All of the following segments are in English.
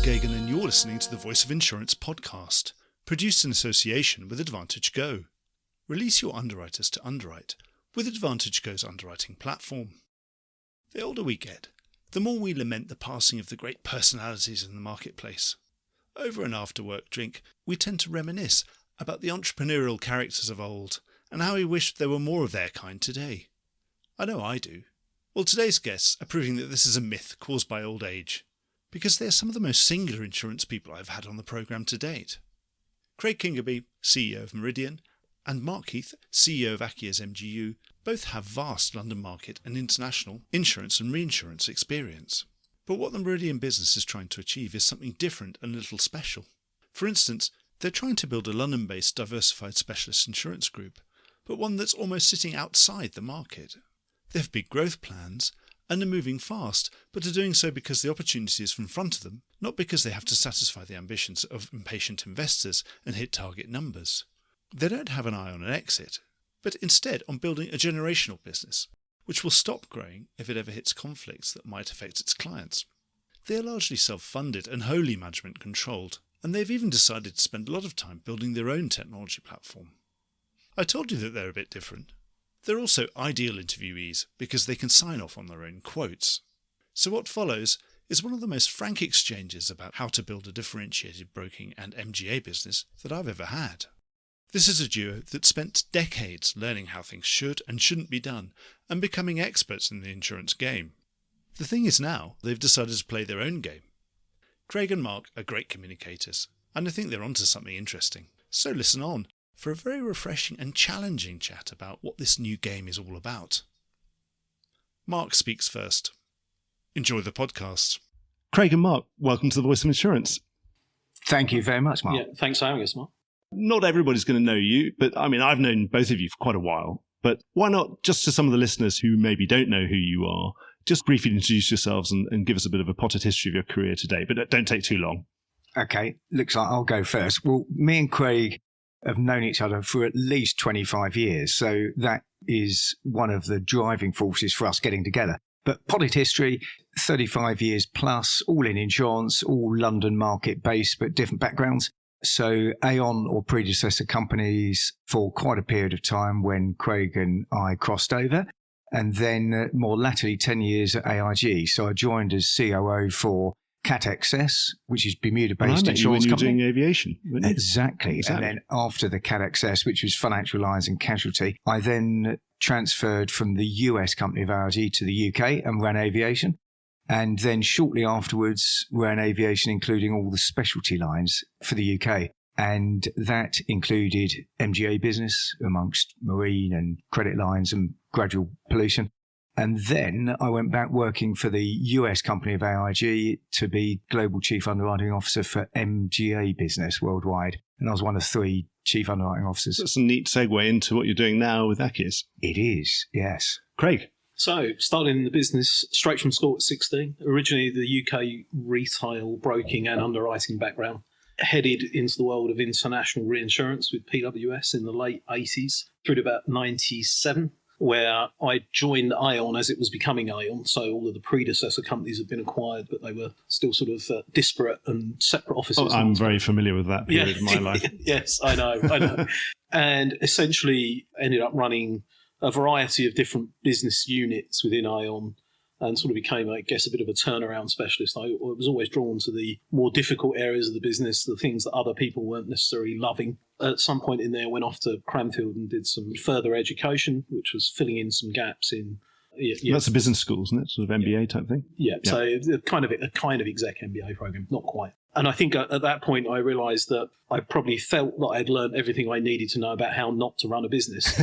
Gagan and you're listening to the Voice of Insurance podcast, produced in association with Advantage Go. Release your underwriters to underwrite with Advantage Go's underwriting platform. The older we get, the more we lament the passing of the great personalities in the marketplace. Over an after-work drink, we tend to reminisce about the entrepreneurial characters of old and how we wish there were more of their kind today. I know I do. Well, today's guests are proving that this is a myth caused by old age, because they are some of the most singular insurance people I've had on the programme to date. Craig Kingaby, CEO of Meridian, and Mark Heath, CEO of Acies MGU, both have vast London market and international insurance and reinsurance experience. But what the Meridian business is trying to achieve is something different and a little special. For instance, they're trying to build a London-based diversified specialist insurance group, but one that's almost sitting outside the market. They have big growth plans and are moving fast, but are doing so because the opportunity is in front of them, not because they have to satisfy the ambitions of impatient investors and hit target numbers. They don't have an eye on an exit, but instead on building a generational business, which will stop growing if it ever hits conflicts that might affect its clients. They are largely self-funded and wholly management controlled, and they've even decided to spend a lot of time building their own technology platform. I told you that they're a bit different. They're also ideal interviewees because they can sign off on their own quotes. So what follows is one of the most frank exchanges about how to build a differentiated broking and MGA business that I've ever had. This is a duo that spent decades learning how things should and shouldn't be done and becoming experts in the insurance game. The thing is now, they've decided to play their own game. Craig and Mark are great communicators, and I think they're onto something interesting. So listen on for a very refreshing and challenging chat about what this new game is all about. Mark speaks first. Enjoy the podcast. Craig and Mark, welcome to the Voice of Insurance. Thank you very much, Mark. Yeah, thanks for having us, Mark. Not everybody's going to know you, but I've known both of you for quite a while. But why not, just to some of the listeners who maybe don't know who you are, just briefly introduce yourselves and give us a bit of a potted history of your career today, but don't take too long. Okay, looks like I'll go first. Well, me and Craig have known each other for at least 25 years, so that is one of the driving forces for us getting together. But potted history, 35 years plus, all in insurance, all London market based, but different backgrounds. So Aon or predecessor companies for quite a period of time when Craig and I crossed over. And then more latterly, 10 years at AIG. So I joined as COO for Cat Excess, which is Bermuda-based insurance company. You were doing aviation, weren't you? Exactly. And then after the Cat Excess, which was financial lines and casualty, I then transferred from the US company of AIG to the UK and ran aviation. And then shortly afterwards, ran aviation, including all the specialty lines for the UK. And that included MGA business amongst marine and credit lines and gradual pollution. And then I went back working for the US company of AIG to be Global Chief Underwriting Officer for MGA business worldwide. And I was one of 3 Chief Underwriting Officers. That's a neat segue into what you're doing now with Acies. It is, yes. Craig. So, started in the business straight from school at 16. Originally the UK retail broking and underwriting background. Headed into the world of international reinsurance with PWS in the late 80s through to about 97. Where I joined Aon as it was becoming Aon. So all of the predecessor companies had been acquired, but they were still sort of disparate and separate offices. Oh, I'm very familiar with that period of my life. Yes, I know. And essentially ended up running a variety of different business units within Aon and sort of became, I guess, a bit of a turnaround specialist. I was always drawn to the more difficult areas of the business, the things that other people weren't necessarily loving. At some point in there, went off to Cranfield and did some further education, which was filling in some gaps in. That's a business school, isn't it? Sort of MBA type thing. Yeah. So a kind of exec MBA program, not quite. And I think at that point, I realised that I probably felt that I'd learned everything I needed to know about how not to run a business.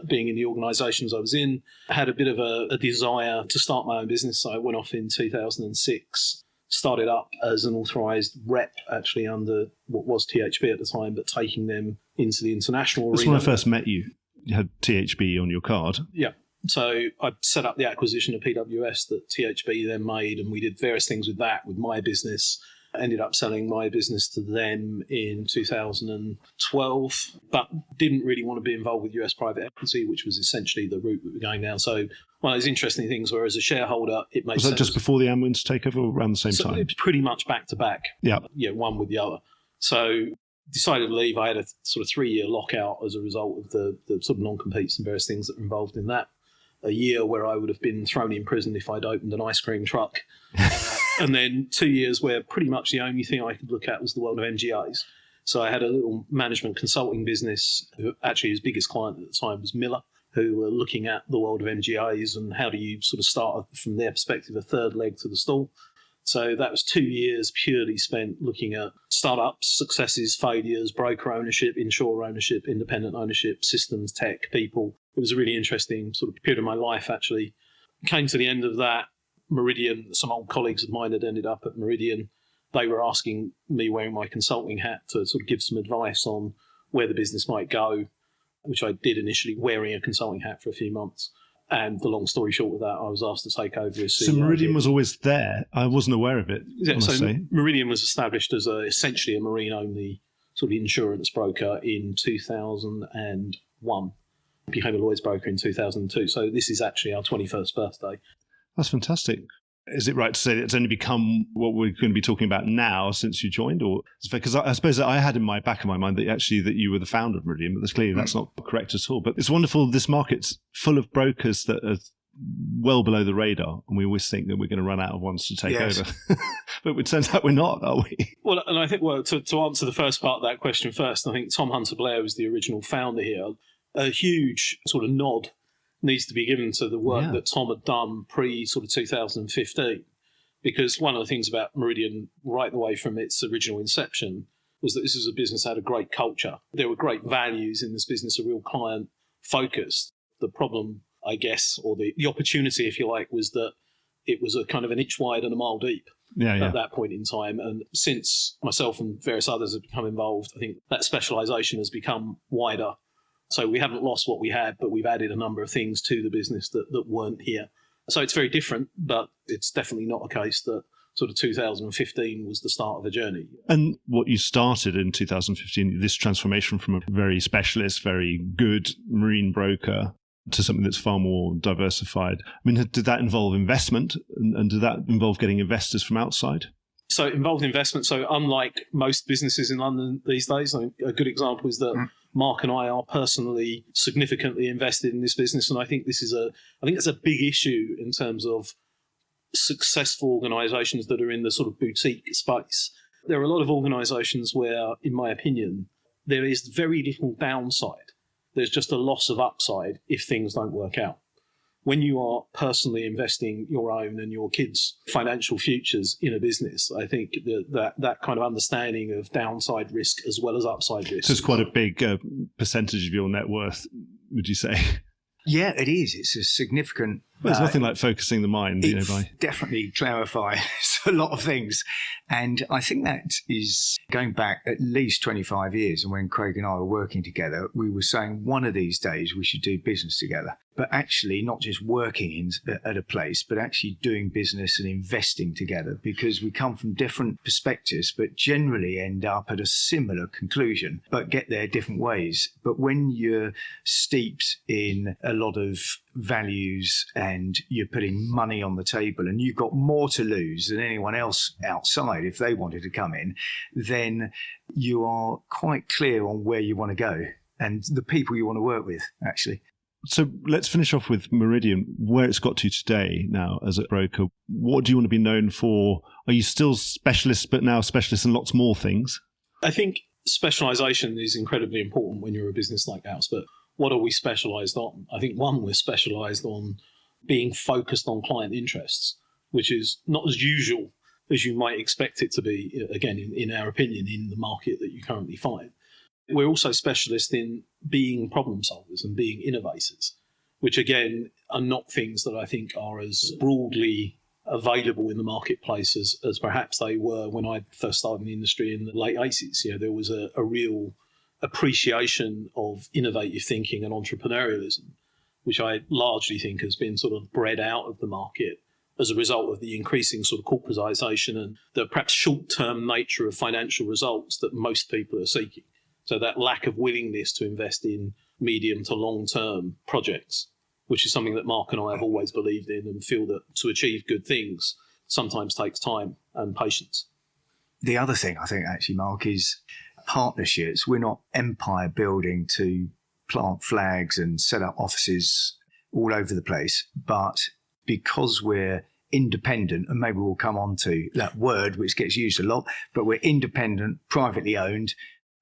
Being in the organisations I was in, I had a bit of a desire to start my own business. So I went off in 2006. Started up as an authorised rep, actually, under what was THB at the time, but taking them into the international arena. That's when I first met you. You had THB on your card. Yeah. So I set up the acquisition of PWS that THB then made, and we did various things with that, with my business. Ended up selling my business to them in 2012, but didn't really want to be involved with US private equity, which was essentially the route we were going down. So one of those interesting things where as a shareholder, it makes sense. Was that sense. just before the Amwins takeover or around the same time? It's pretty much back to back. Yeah. One with the other. So decided to leave. I had a sort of 3-year lockout as a result of the sort of non-competes and various things that were involved in that. A year where I would have been thrown in prison if I'd opened an ice cream truck. And then 2 years where pretty much the only thing I could look at was the world of MGAs. So I had a little management consulting business. Actually, his biggest client at the time was Miller, who were looking at the world of MGAs and how do you sort of start, from their perspective, a third leg to the stool. So that was 2 years purely spent looking at startups, successes, failures, broker ownership, insurer ownership, independent ownership, systems, tech, people. It was a really interesting sort of period of my life, actually. Came to the end of that. Meridian, some old colleagues of mine had ended up at Meridian. They were asking me, wearing my consulting hat, to sort of give some advice on where the business might go, which I did initially, wearing a consulting hat for a few months. And the long story short of that, I was asked to take over as CEO. So Meridian was always there. I wasn't aware of it. Yeah, so Meridian was established as essentially a marine-only sort of insurance broker in 2001. Became a Lloyd's broker in 2002. So this is actually our 21st birthday. That's fantastic. Is it right to say that it's only become what we're going to be talking about now since you joined? Or because I suppose that I had in my back of my mind that you were the founder of Meridian, but clearly that's not correct at all. But it's wonderful. This market's full of brokers that are well below the radar, and we always think that we're going to run out of ones to take over. But it turns out we're not, are we? Well, and I think, to answer the first part of that question first, I think Tom Hunter-Blair was the original founder here. A huge sort of nod needs to be given to the work that Tom had done pre-sort of 2015. Because one of the things about Meridian, right the way from its original inception, was that this was a business that had a great culture. There were great values in this business, a real client focus. The problem, I guess, or the opportunity, if you like, was that it was a kind of an inch wide and a mile deep at that point in time. And since myself and various others have become involved, I think that specialisation has become wider. So we haven't lost what we had, but we've added a number of things to the business that weren't here. So it's very different, but it's definitely not a case that sort of 2015 was the start of a journey. And what you started in 2015, this transformation from a very specialist, very good marine broker to something that's far more diversified. I mean, did that involve investment? And did that involve getting investors from outside? So it involved investment. So unlike most businesses in London these days, a good example is that Mark and I are personally significantly invested in this business. And I think it's a big issue in terms of successful organisations that are in the sort of boutique space. There are a lot of organisations where, in my opinion, there is very little downside. There's just a loss of upside if things don't work out. When you are personally investing your own and your kids' financial futures in a business, I think that kind of understanding of downside risk as well as upside risk. So it's quite a big percentage of your net worth, would you say? Yeah, it is. It's a significant... Well, there's nothing like focusing the mind. Definitely clarifies a lot of things. And I think that is going back at least 25 years. And when Craig and I were working together, we were saying one of these days we should do business together. But actually not just working at a place, but actually doing business and investing together, because we come from different perspectives, but generally end up at a similar conclusion, but get there different ways. But when you're steeped in a lot of values and you're putting money on the table and you've got more to lose than anyone else outside if they wanted to come in, then you are quite clear on where you want to go and the people you want to work with, actually. So let's finish off with Meridian, where it's got to today now as a broker. What do you want to be known for? Are you still specialists, but now specialists in lots more things? I think specialisation is incredibly important when you're a business like ours, but what are we specialised on? I think, one, we're specialised on being focused on client interests, which is not as usual as you might expect it to be, again, in our opinion, in the market that you currently find. We're also specialists in being problem solvers and being innovators, which, again, are not things that I think are as broadly available in the marketplace as perhaps they were when I first started in the industry in the late 80s. There was a real appreciation of innovative thinking and entrepreneurialism, which I largely think has been sort of bred out of the market as a result of the increasing sort of corporatisation and the perhaps short-term nature of financial results that most people are seeking. So that lack of willingness to invest in medium to long-term projects, which is something that Mark and I have always believed in, and feel that to achieve good things sometimes takes time and patience. The other thing I think actually, Mark, is partnerships. We're not empire building to plant flags and set up offices all over the place, but because we're independent, and maybe we'll come on to that word which gets used a lot, but we're independent, privately owned,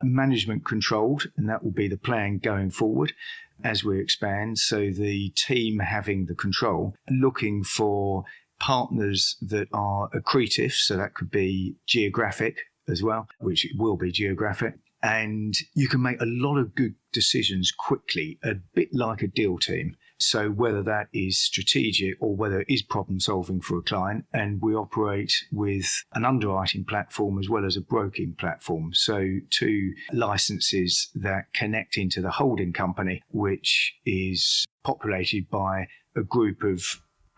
management controlled, and that will be the plan going forward as we expand. So the team having the control, looking for partners that are accretive, so that could be geographic as well, which it will be geographic. And you can make a lot of good decisions quickly, a bit like a deal team. So whether that is strategic or whether it is problem solving for a client, and we operate with an underwriting platform as well as a broking platform. So 2 licenses that connect into the holding company, which is populated by a group of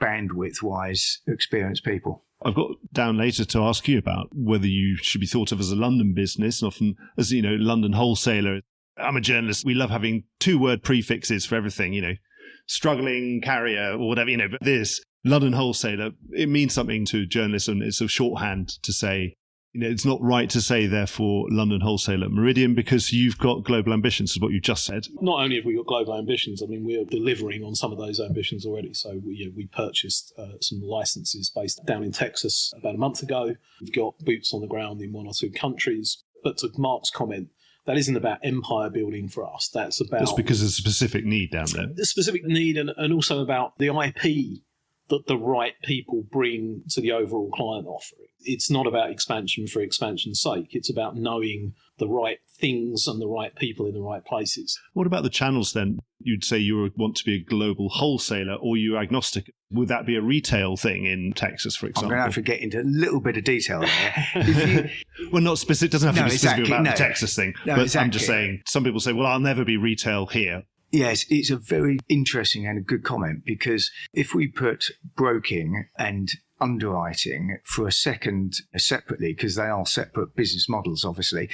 bandwidth-wise experienced people. I've got down later to ask you about whether you should be thought of as a London business, and often as, London wholesaler. I'm a journalist. We love having 2-word prefixes for everything, struggling carrier or whatever, but this London wholesaler, it means something to journalists, and it's a shorthand to say, it's not right to say, therefore, London wholesaler Meridian, because you've got global ambitions, is what you just said. Not only have we got global ambitions, we're delivering on some of those ambitions already. So we purchased some licenses based down in Texas about a month ago. We've got boots on the ground in 1 or 2 countries. But to Mark's comment, that isn't about empire building for us. That's because there's a specific need down there. The specific need, and also about the IP that the right people bring to the overall client offering. It's not about expansion for expansion's sake. It's about knowing the right things and the right people in the right places. What about the channels then? You'd say you want to be a global wholesaler, or you're agnostic. Would that be a retail thing in Texas, for example? I'm going to have to get into a little bit of detail there. Well, not specific. It doesn't have to be specific about the Texas thing. No, but exactly. I'm just saying, some people say, well, I'll never be retail here. Yes, it's a very interesting and a good comment, because if we put broking and underwriting for a second separately, because they are separate business models, obviously,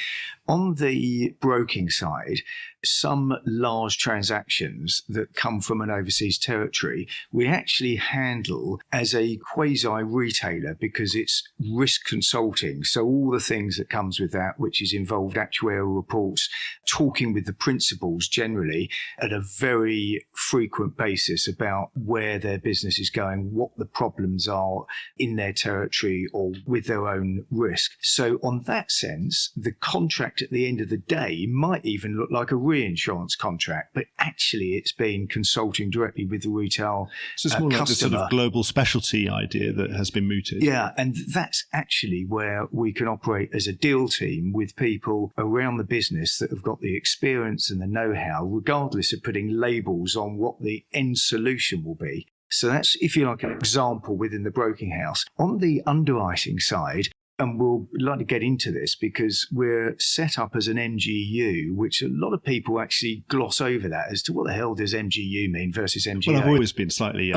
on the broking side, some large transactions that come from an overseas territory, we actually handle as a quasi-retailer, because it's risk consulting. So all the things that comes with that, which is involved actuarial reports, talking with the principals generally at a very frequent basis about where their business is going, what the problems are in their territory or with their own risk. So on that sense, the contract at the end of the day might even look like a reinsurance contract, but actually it's been consulting directly with the retail So it's more like the sort of global specialty idea that has been mooted. Yeah, and that's actually where we can operate as a deal team with people around the business that have got the experience and the know-how, regardless of putting labels on what the end solution will be. So that's, if you like, an example within the broking house. On the underwriting side, and we'll like to get into this because we're set up as an MGU, which a lot of people actually gloss over that as to what the hell does MGU mean versus MGA. Well, I've always been slightly...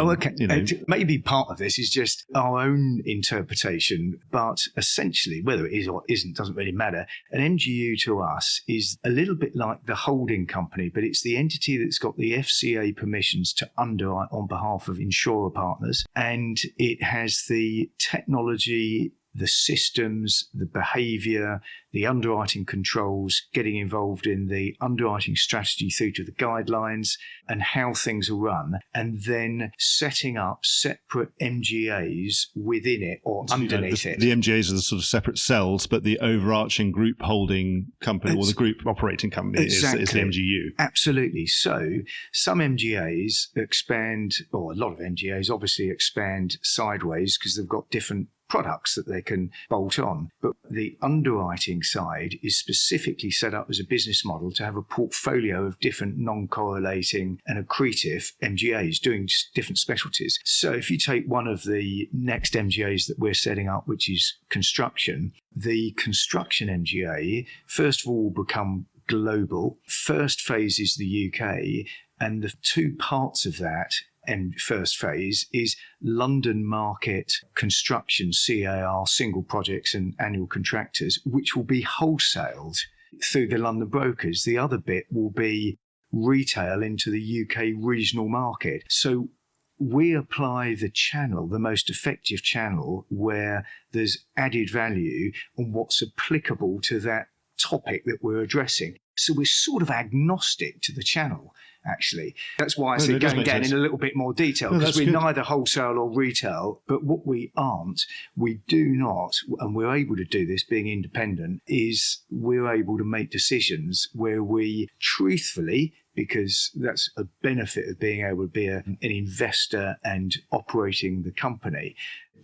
Maybe part of this is just our own interpretation, but essentially, whether it is or isn't, doesn't really matter. An MGU to us is a little bit like the holding company, but it's the entity that's got the FCA permissions to underwrite on behalf of insurer partners, and it has the technology, the systems, the behaviour, the underwriting controls, getting involved in the underwriting strategy through to the guidelines and how things are run, and then setting up separate MGAs within it or underneath it. The MGAs are the sort of separate cells, but the overarching group holding company or the group operating company is the MGU. Absolutely. So some MGAs expand, or a lot of MGAs obviously expand sideways because they've got different products that they can bolt on. But the underwriting side is specifically set up as a business model to have a portfolio of different non-correlating and accretive MGAs doing different specialties. So if you take one of the next MGAs that we're setting up, which is construction, the construction MGA, first of all, will become global. First phase is the UK, and the 2 parts of that and first phase is London market construction, CAR, single projects and annual contractors, which will be wholesaled through the London brokers. The other bit will be retail into the UK regional market. So we apply the channel, the most effective channel, where there's added value and what's applicable to that topic that we're addressing. So we're sort of agnostic to the channel, actually. That's why I said go and get in a little bit more detail, because we're neither wholesale or retail. But what we aren't, we do not, and we're able to do this being independent, is we're able to make decisions where we truthfully, because that's a benefit of being able to be an investor and operating the company,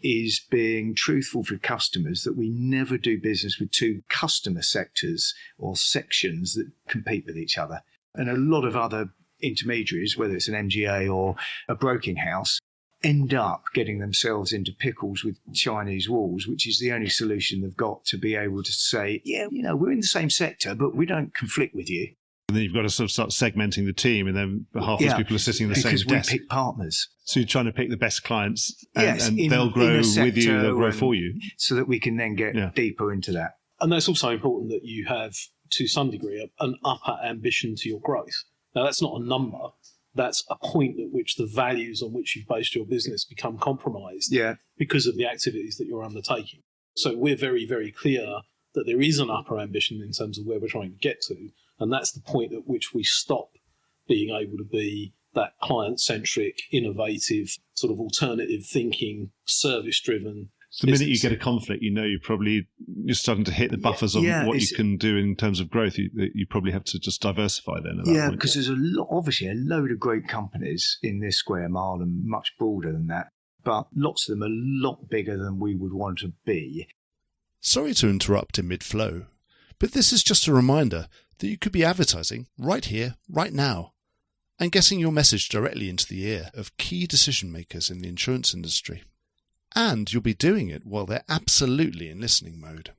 is being truthful for customers, that we never do business with two customer sectors or sections that compete with each other. And a lot of other intermediaries, whether it's an MGA or a broking house, end up getting themselves into pickles with Chinese walls, which is the only solution they've got to be able to say, yeah, we're in the same sector, but we don't conflict with you. And then you've got to sort of start segmenting the team, and then half these people are sitting in the same desk. Because we pick partners. So you're trying to pick the best clients, and they'll grow with you, they'll grow for you. So that we can then get deeper into that. And that's also important that you have, to some degree, an upper ambition to your growth. Now, that's not a number. That's a point at which the values on which you've based your business become compromised because of the activities that you're undertaking. So we're very, very clear that there is an upper ambition in terms of where we're trying to get to. And that's the point at which we stop being able to be that client-centric, innovative, sort of alternative thinking, service-driven. So the minute you get a conflict, you're starting to hit the buffers on what you can do in terms of growth. You probably have to just diversify then. Yeah, because there's obviously a load of great companies in this square mile and much broader than that. But lots of them are a lot bigger than we would want to be. Sorry to interrupt in mid-flow, but this is just a reminder that you could be advertising right here, right now, and getting your message directly into the ear of key decision makers in the insurance industry. And you'll be doing it while they're absolutely in listening mode.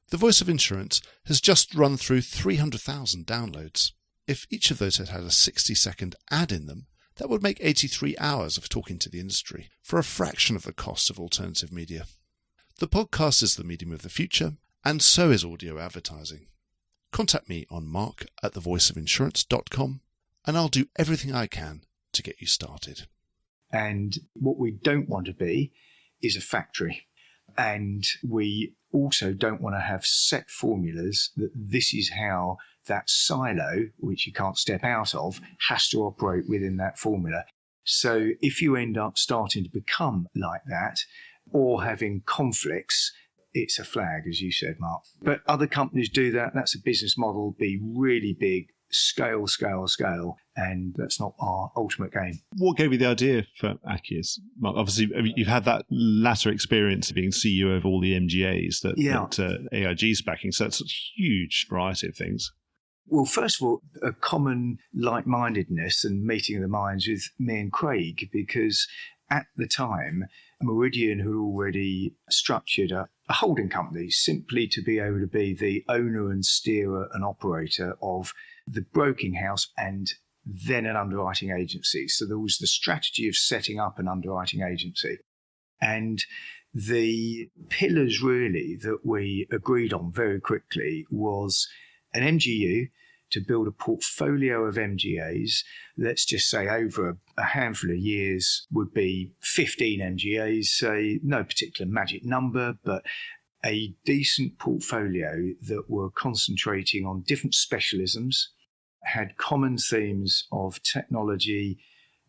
The Voice of Insurance has just run through 300,000 downloads. If each of those had had a 60-second ad in them, that would make 83 hours of talking to the industry for a fraction of the cost of alternative media. The podcast is the medium of the future, and so is audio advertising. Contact me on mark@thevoiceofinsurance.com, and I'll do everything I can to get you started. And what we don't want to be is a factory. And we also don't want to have set formulas that this is how that silo, which you can't step out of, has to operate within that formula. So if you end up starting to become like that or having conflicts, it's a flag, as you said, Mark. But other companies do that. That's a business model, be really big, scale, and that's not our ultimate game. What gave you the idea for Acies, Mark? Obviously, you've had that latter experience of being CEO of all the MGAs that AIG's backing, so it's a huge variety of things. Well, first of all, a common like-mindedness and meeting of the minds with me and Craig, because at the time, Meridian had already structured a holding company simply to be able to be the owner and steerer and operator of the broking house and then an underwriting agency. So there was the strategy of setting up an underwriting agency. And the pillars really that we agreed on very quickly was an MGU to build a portfolio of MGAs. Let's just say over a handful of years would be 15 MGAs, say no particular magic number, but a decent portfolio that were concentrating on different specialisms, had common themes of technology,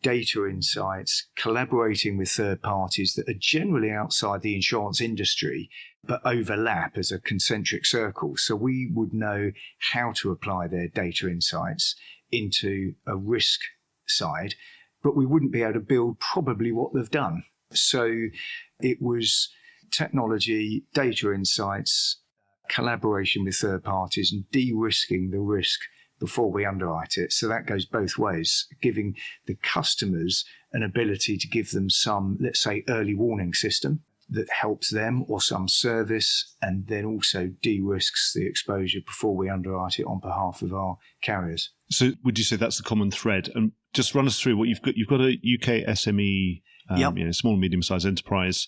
data insights, collaborating with third parties that are generally outside the insurance industry, but overlap as a concentric circle. So we would know how to apply their data insights into a risk side, but we wouldn't be able to build probably what they've done. So it was technology, data insights, collaboration with third parties, and de-risking the risk before we underwrite it. So that goes both ways, giving the customers an ability to give them some, let's say, early warning system that helps them, or some service, and then also de-risks the exposure before we underwrite it on behalf of our carriers. So would you say that's the common thread? And just run us through what you've got. You've got a UK SME, small and medium-sized enterprise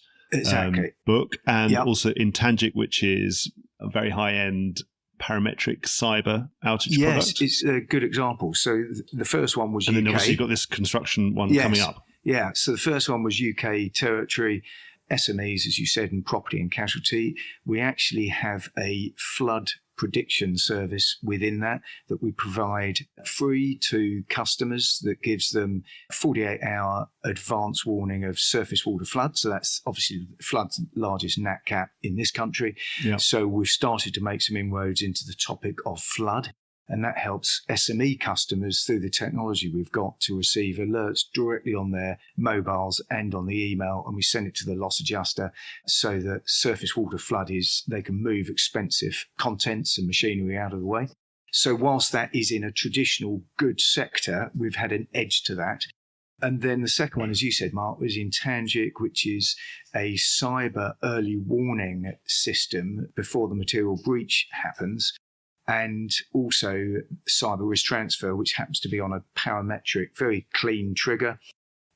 book, and also Intangic, which is a very high-end parametric cyber outage product? Yes, it's a good example. So the first one was and UK. And then obviously you've got this construction one coming up. Yeah, so the first one was UK territory, SMEs, as you said, and property and casualty. We actually have a flood prediction service within that we provide free to customers that gives them 48-hour advance warning of surface water flood. So that's obviously flood's largest nat cat in this country. Yeah. So we've started to make some inroads into the topic of flood. And that helps SME customers through the technology we've got to receive alerts directly on their mobiles and on the email. And we send it to the loss adjuster so that surface water flood they can move expensive contents and machinery out of the way. So whilst that is in a traditional goods sector, we've had an edge to that. And then the second one, as you said, Mark, was Intangic, which is a cyber early warning system before the material breach happens. And also cyber risk transfer, which happens to be on a parametric, very clean trigger.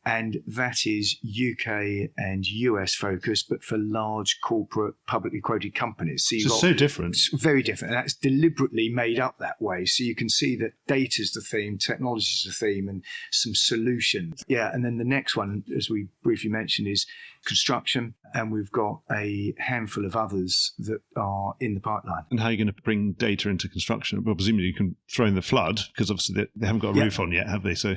And that is UK and US focused, but for large corporate publicly quoted companies. So it's so different. It's very different. And that's deliberately made up that way. So you can see that data's the theme, technology's the theme, and some solutions. Yeah. And then the next one, as we briefly mentioned, is construction. And we've got a handful of others that are in the pipeline. And how are you going to bring data into construction? Well, presumably you can throw in the flood, because obviously they haven't got a roof on yet, have they? So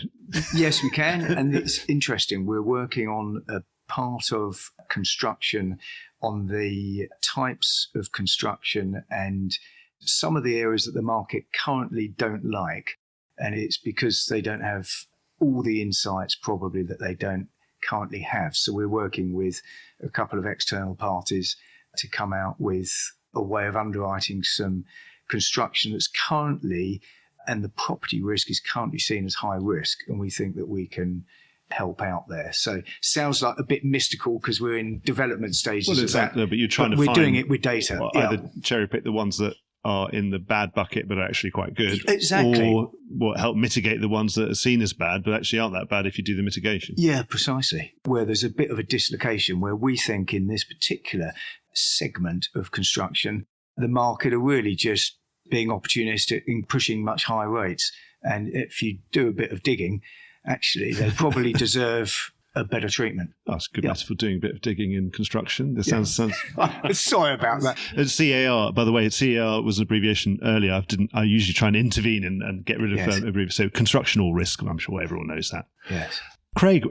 yes, we can. And it's interesting. We're working on a part of construction on the types of construction and some of the areas that the market currently don't like. And it's because they don't have all the insights probably that they don't currently have. So we're working with a couple of external parties to come out with a way of underwriting some construction that's currently, and the property risk is currently seen as high risk, and we think that we can help out there. So sounds like a bit mystical because we're in development stages of that. But you're trying to we're doing it with data. Either cherry pick the ones that are in the bad bucket but are actually quite good. Exactly. Or help mitigate the ones that are seen as bad but actually aren't that bad if you do the mitigation. Yeah, precisely. Where there's a bit of a dislocation, where we think in this particular segment of construction, the market are really just being opportunistic in pushing much higher rates. And if you do a bit of digging, actually, they probably deserve a better treatment. That's a good metaphor, doing a bit of digging in construction. This sounds sorry about that. CAR, by the way, CAR was an abbreviation earlier. I usually try and intervene and get rid of abbreviations. So constructional risk, I'm sure everyone knows that. Yes. Craig,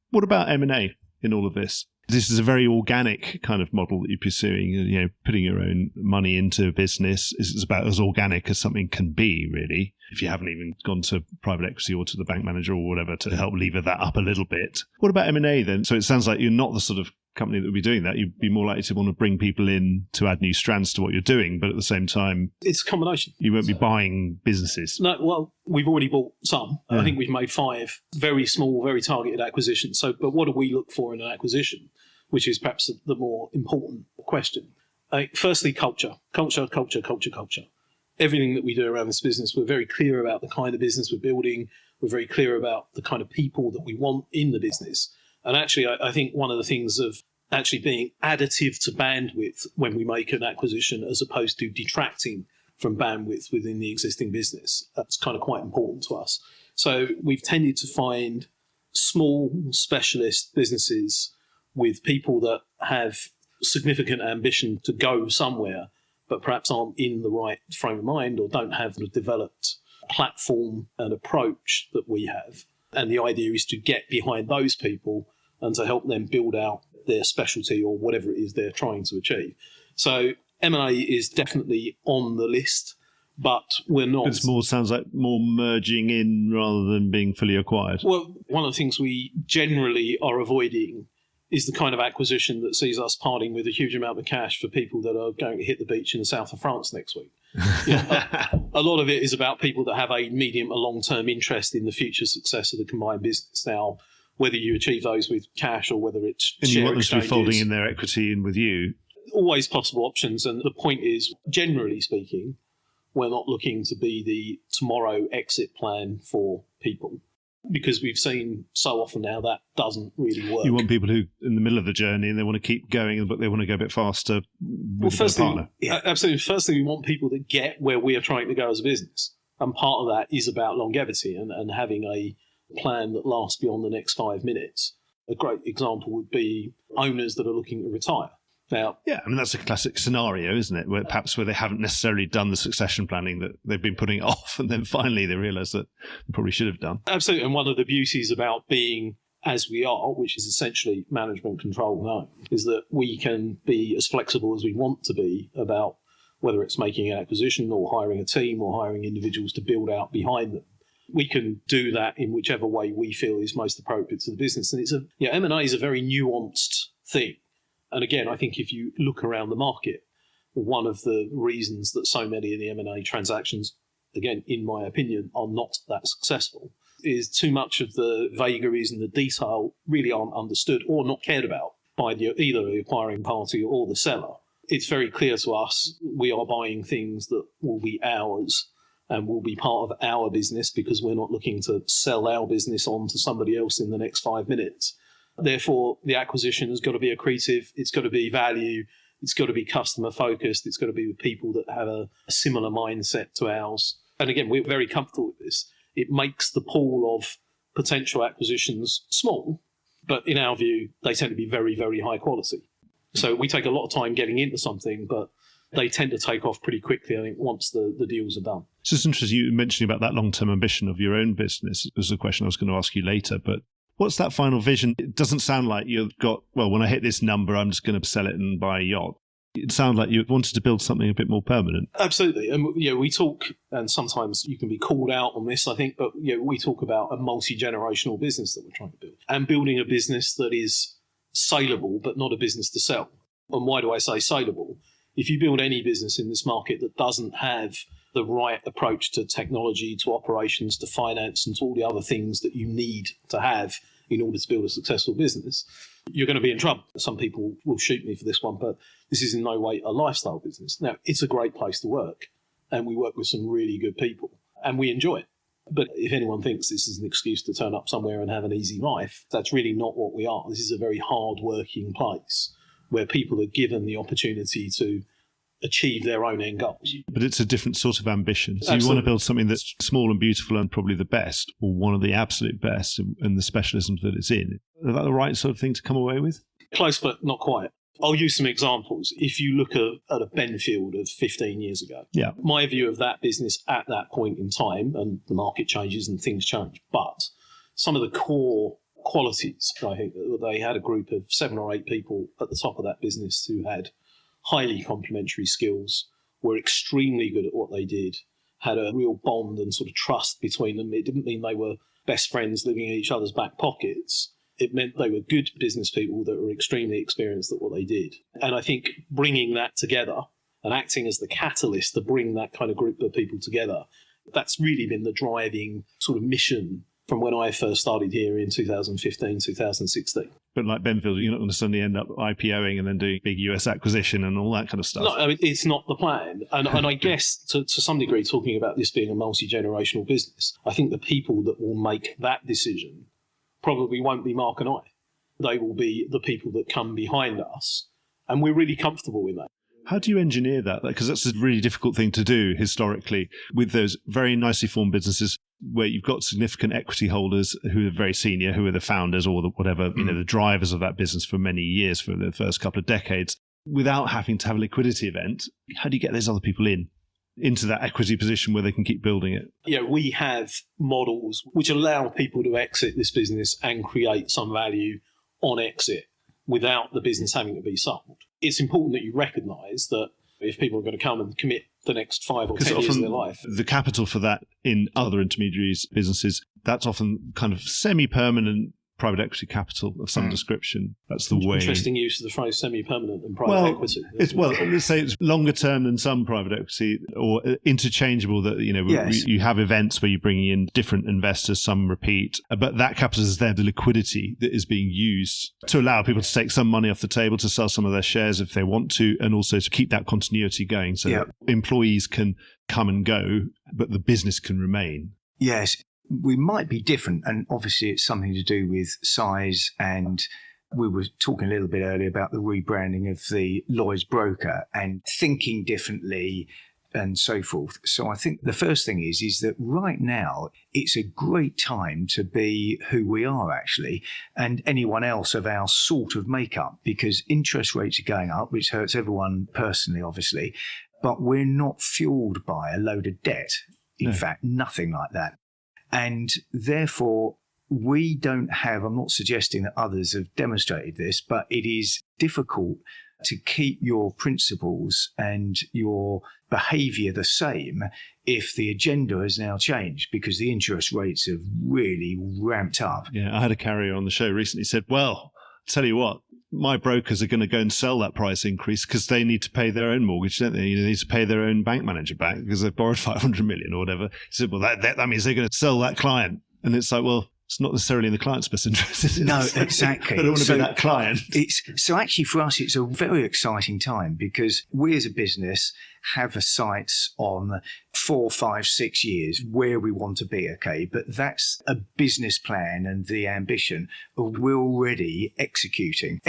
what about M&A in all of this? This is a very organic kind of model that you're pursuing, putting your own money into a business is about as organic as something can be, really, if you haven't even gone to private equity or to the bank manager or whatever to help lever that up a little bit. What about M&A then? So it sounds like you're not the sort of company that would be doing that. You'd be more likely to want to bring people in to add new strands to what you're doing, but at the same time... It's a combination. You won't be buying businesses. No, well, we've already bought some. Yeah. I think we've made 5 very small, very targeted acquisitions. But what do we look for in an acquisition? Which is perhaps the more important question. Firstly, culture. Everything that we do around this business, we're very clear about the kind of business we're building. We're very clear about the kind of people that we want in the business. And actually, I think one of the things of actually being additive to bandwidth when we make an acquisition as opposed to detracting from bandwidth within the existing business, that's kind of quite important to us. So we've tended to find small specialist businesses with people that have significant ambition to go somewhere, but perhaps aren't in the right frame of mind or don't have the developed platform and approach that we have. And the idea is to get behind those people and to help them build out their specialty or whatever it is they're trying to achieve. So M&A is definitely on the list, but we're not... Sounds like more merging in rather than being fully acquired. Well, one of the things we generally are avoiding is the kind of acquisition that sees us parting with a huge amount of cash for people that are going to hit the beach in the south of France next week. A lot of it is about people that have a medium or long-term interest in the future success of the combined business. Now, whether you achieve those with cash or whether it's and share you want them to be exchanges, folding in their equity in with you. Always possible options. And the point is, generally speaking, we're not looking to be the tomorrow exit plan for people. because we've seen so often now that doesn't really work. You want people who in the middle of the journey and they want to keep going, but they want to go a bit faster with a partner. Absolutely. First thing, we want people that get where we are trying to go as a business. And part of that is about longevity and having a plan that lasts beyond the next 5 minutes. A great example would be owners that are looking to retire. Now, yeah, I mean, that's a classic scenario, isn't it? Where they haven't necessarily done the succession planning that they've been putting off, and then finally they realise that they probably should have done. Absolutely. And one of the beauties about being as we are, which is essentially management control now, is that we can be as flexible as we want to be about whether it's making an acquisition or hiring a team or hiring individuals to build out behind them. We can do that in whichever way we feel is most appropriate to the business. And M&A is a very nuanced thing. And again, I think if you look around the market, one of the reasons that so many of the M&A transactions, again, in my opinion, are not that successful is too much of the vagaries and the detail really aren't understood or not cared about by either the acquiring party or the seller. It's very clear to us we are buying things that will be ours and will be part of our business because we're not looking to sell our business on to somebody else in the next 5 minutes. Therefore, the acquisition has got to be accretive, it's got to be value, it's got to be customer focused, it's got to be with people that have a similar mindset to ours. And again, we're very comfortable with this. It makes the pool of potential acquisitions small, but in our view, they tend to be very, very high quality. So we take a lot of time getting into something, but they tend to take off pretty quickly, I think, once the deals are done. So it's interesting you mentioning about that long-term ambition of your own business. It was a question I was going to ask you later, but what's that final vision? It doesn't sound like you've got, well, when I hit this number, I'm just going to sell it and buy a yacht. It sounds like you wanted to build something a bit more permanent. Absolutely. And we talk, and sometimes you can be called out on this, I think, but we talk about a multi-generational business that we're trying to build and building a business that is saleable, but not a business to sell. And why do I say saleable? If you build any business in this market that doesn't have the right approach to technology, to operations, to finance, and to all the other things that you need to have in order to build a successful business, you're going to be in trouble. Some people will shoot me for this one, but this is in no way a lifestyle business. Now, it's a great place to work, and we work with some really good people, and we enjoy it. But if anyone thinks this is an excuse to turn up somewhere and have an easy life, that's really not what we are. This is a very hard-working place where people are given the opportunity to achieve their own end goals. But it's a different sort of ambition. So Absolutely. You want to build something that's small and beautiful and probably the best, or one of the absolute best in the specialisms that it's in. Is that the right sort of thing to come away with? Close, but not quite. I'll use some examples. If you look at a Benfield of 15 years ago, yeah, my view of that business at that point in time, and the market changes and things change, but some of the core qualities, I think, they had a group of 7 or 8 people at the top of that business who had highly complementary skills, were extremely good at what they did, had a real bond and sort of trust between them. It didn't mean they were best friends living in each other's back pockets. It meant they were good business people that were extremely experienced at what they did. And I think bringing that together and acting as the catalyst to bring that kind of group of people together, that's really been the driving sort of mission from when I first started here in 2015, 2016. But like Benfield, you're not going to suddenly end up IPOing and then doing big US acquisition and all that kind of stuff. No, I mean, it's not the plan. And I guess to some degree, talking about this being a multi-generational business, I think the people that will make that decision probably won't be Mark and I. They will be the people that come behind us. And we're really comfortable with that. How do you engineer that? Because that's a really difficult thing to do historically with those very nicely formed businesses where you've got significant equity holders who are very senior, who are the founders or the whatever, the drivers of that business for many years, for the first couple of decades, without having to have a liquidity event. How do you get those other people into that equity position where they can keep building it? Yeah, we have models which allow people to exit this business and create some value on exit without the business having to be sold. It's important that you recognise that if people are going to come and commit the next 5 or 10 years of their life. The capital for that in other intermediaries businesses, that's often kind of semi-permanent private equity capital of some description. That's the way. Interesting use of the phrase semi-permanent and private equity. Let's say it's longer term than some private equity, or interchangeable. That you have events where you're bringing in different investors, some repeat, but that capital is there, the liquidity that is being used to allow people to take some money off the table, to sell some of their shares if they want to, and also to keep that continuity going, so that employees can come and go, but the business can remain. Yes. we might be different. And obviously it's something to do with size, and we were talking a little bit earlier about the rebranding of the Lloyd's broker and thinking differently and so forth. So I think the first thing is that right now it's a great time to be who we are actually, and anyone else of our sort of makeup, because interest rates are going up, which hurts everyone personally, obviously, but we're not fueled by a load of debt. In fact, nothing like that. And therefore, we don't have, I'm not suggesting that others have demonstrated this, but it is difficult to keep your principles and your behaviour the same if the agenda has now changed, because the interest rates have really ramped up. Yeah, I had a carrier on the show recently said, well, tell you what, my brokers are going to go and sell that price increase because they need to pay their own mortgage, don't they? They need to pay their own bank manager back because they've borrowed 500 million or whatever. He said, well, that means they're going to sell that client. And it's like, well, it's not necessarily in the client's best interest. No, exactly. I don't want to be that client. So actually for us, it's a very exciting time because we as a business have a sights on 4, 5, 6 years where we want to be, okay? But that's a business plan and the ambition of we're already executing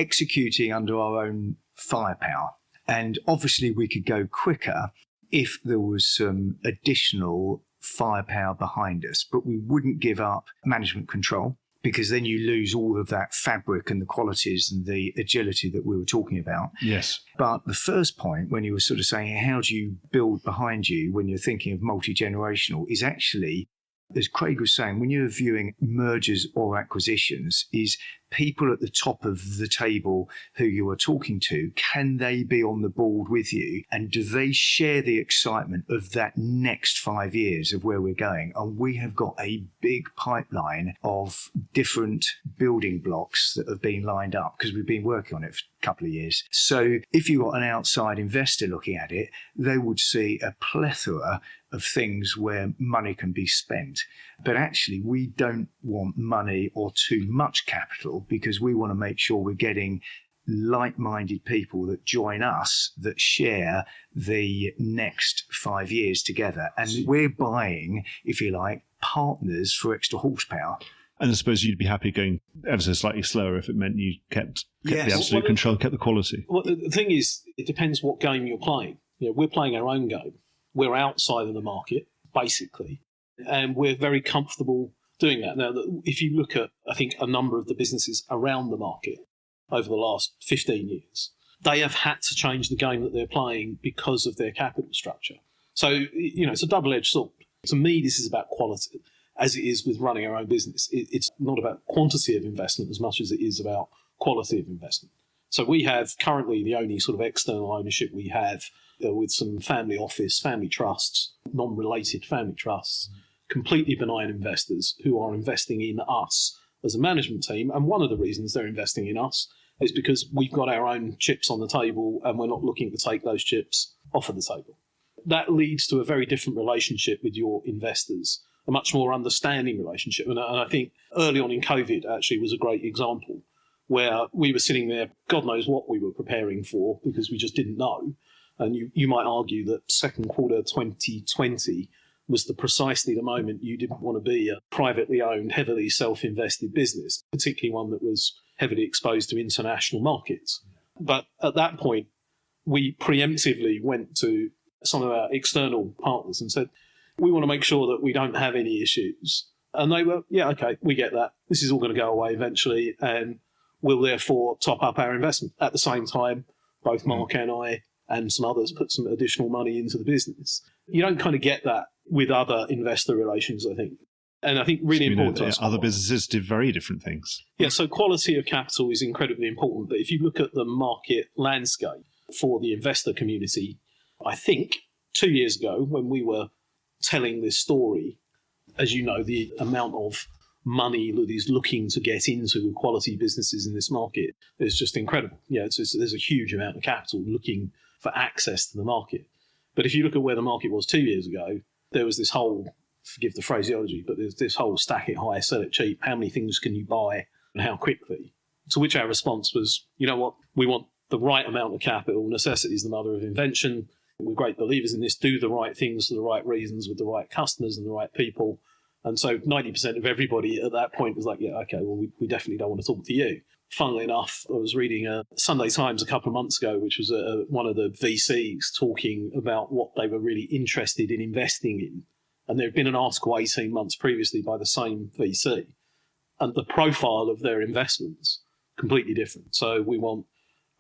under our own firepower. And obviously we could go quicker if there was some additional firepower behind us, but we wouldn't give up management control, because then you lose all of that fabric and the qualities and the agility that we were talking about. Yes. But the first point, when you were sort of saying, how do you build behind you when you're thinking of multi-generational, is actually, as Craig was saying, when you're viewing mergers or acquisitions, is people at the top of the table who you are talking to, can they be on the board with you? And do they share the excitement of that next 5 years of where we're going? And we have got a big pipeline of different building blocks that have been lined up because we've been working on it for a couple of years. So if you've got an outside investor looking at it, they would see a plethora of things where money can be spent. But actually, we don't want money or too much capital, because we want to make sure we're getting like-minded people that join us, that share the next 5 years together. And we're buying, if you like, partners for extra horsepower. And I suppose you'd be happy going ever so slightly slower if it meant you kept the absolute well, control, kept the quality. Well, the thing is, it depends what game you're playing. We're playing our own game. We're outside of the market, basically, and we're very comfortable doing that. Now, if you look at, I think, a number of the businesses around the market over the last 15 years, they have had to change the game that they're playing because of their capital structure. So, it's a double-edged sword. To me, this is about quality, as it is with running our own business. It's not about quantity of investment as much as it is about quality of investment. So we have currently the only sort of external ownership we have with some family office, family trusts, non-related family trusts, completely benign investors who are investing in us as a management team. And one of the reasons they're investing in us is because we've got our own chips on the table and we're not looking to take those chips off of the table. That leads to a very different relationship with your investors, a much more understanding relationship. And I think early on in COVID actually was a great example where we were sitting there, God knows what we were preparing for because we just didn't know. And you might argue that second quarter 2020 was precisely the moment you didn't want to be a privately owned, heavily self-invested business, particularly one that was heavily exposed to international markets. But at that point, we preemptively went to some of our external partners and said, we want to make sure that we don't have any issues. And they were, yeah, okay, we get that. This is all going to go away eventually, and we'll therefore top up our investment. At the same time, both Mark and I and some others put some additional money into the business. You don't kind of get that with other investor relations, I think. And I think really important to us. Other businesses did very different things. Yeah, so quality of capital is incredibly important. But if you look at the market landscape for the investor community, I think 2 years ago when we were telling this story, as you know, the amount of money that is looking to get into quality businesses in this market is just incredible. There's a huge amount of capital looking for access to the market. But if you look at where the market was 2 years ago, there was this whole, forgive the phraseology, but there's this whole stack it high, sell it cheap. How many things can you buy and how quickly? To which our response was, you know what, we want the right amount of capital. Necessity is the mother of invention. We're great believers in this. Do the right things for the right reasons with the right customers and the right people. And so 90% of everybody at that point was like, yeah, okay, well, we definitely don't want to talk to you. Funnily enough, I was reading a Sunday Times a couple of months ago, which was one of the VCs talking about what they were really interested in investing in. And there had been an article 18 months previously by the same VC. And the profile of their investments, completely different. So we want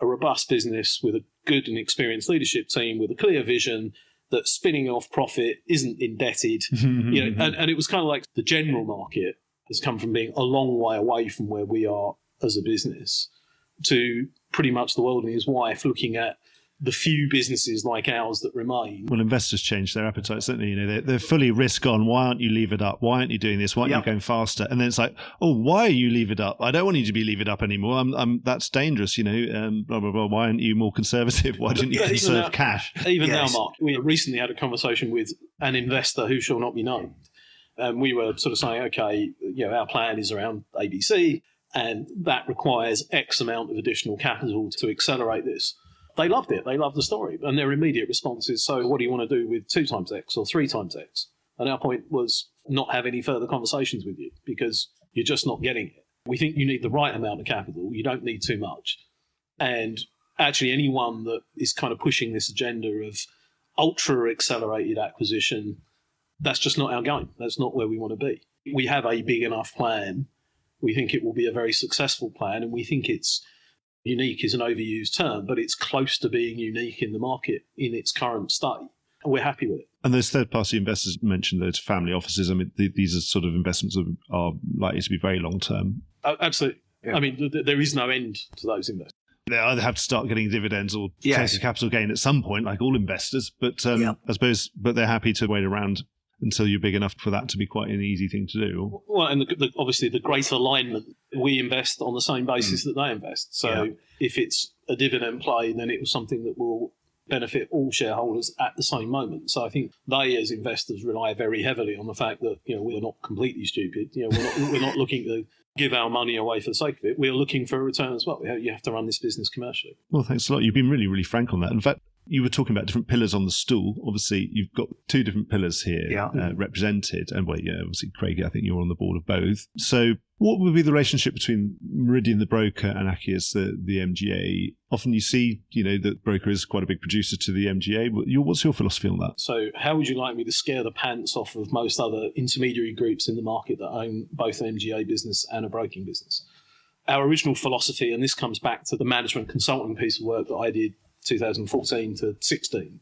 a robust business with a good and experienced leadership team with a clear vision that's spinning off profit, isn't indebted. And it was kind of like the general market has come from being a long way away from where we are as a business to pretty much the world and his wife looking at the few businesses like ours that remain. Well, investors change their appetites, don't they? They're fully risk on. Why aren't you levered up? Why aren't you doing this? Why aren't you going faster? And then it's like, oh, why are you levered up? I don't want you to be levered up anymore. That's dangerous, blah, blah, blah. Why aren't you more conservative? Why didn't you conserve cash? Even now, Mark, we recently had a conversation with an investor who shall not be named. And we were sort of saying, okay, our plan is around ABC, and that requires X amount of additional capital to accelerate this. They loved it. They loved the story. And their immediate response is, so what do you want to do with 2 times X or 3 times X? And our point was not have any further conversations with you because you're just not getting it. We think you need the right amount of capital. You don't need too much. And actually anyone that is kind of pushing this agenda of ultra accelerated acquisition, that's just not our game. That's not where we want to be. We have a big enough plan. We think it will be a very successful plan, and we think it's unique is an overused term, but it's close to being unique in the market in its current state. And we're happy with it. And those third-party investors mentioned those family offices. I mean, these are sort of investments that are likely to be very long-term. Oh, absolutely. Yeah. I mean, there is no end to those investors. They either have to start getting dividends or take a capital gain at some point, like all investors. But I suppose, they're happy to wait around until you're big enough for that to be quite an easy thing to do. Well, and obviously the great alignment, we invest on the same basis that they invest. So if it's a dividend play, then it was something that will benefit all shareholders at the same moment. So I think they, as investors, rely very heavily on the fact that we're not completely stupid. We're not looking to give our money away for the sake of it. We're looking for a return as well. You have to run this business commercially. Well, thanks a lot. You've been really, really frank on that. In fact, you were talking about different pillars on the stool. Obviously, you've got 2 different pillars here represented. And obviously, Craig, I think you're on the board of both. So what would be the relationship between Meridian, the broker, and Acies, the MGA? Often you see, that broker is quite a big producer to the MGA. What's your philosophy on that? So how would you like me to scare the pants off of most other intermediary groups in the market that own both an MGA business and a broking business? Our original philosophy, and this comes back to the management consulting piece of work that I did 2014 to 16,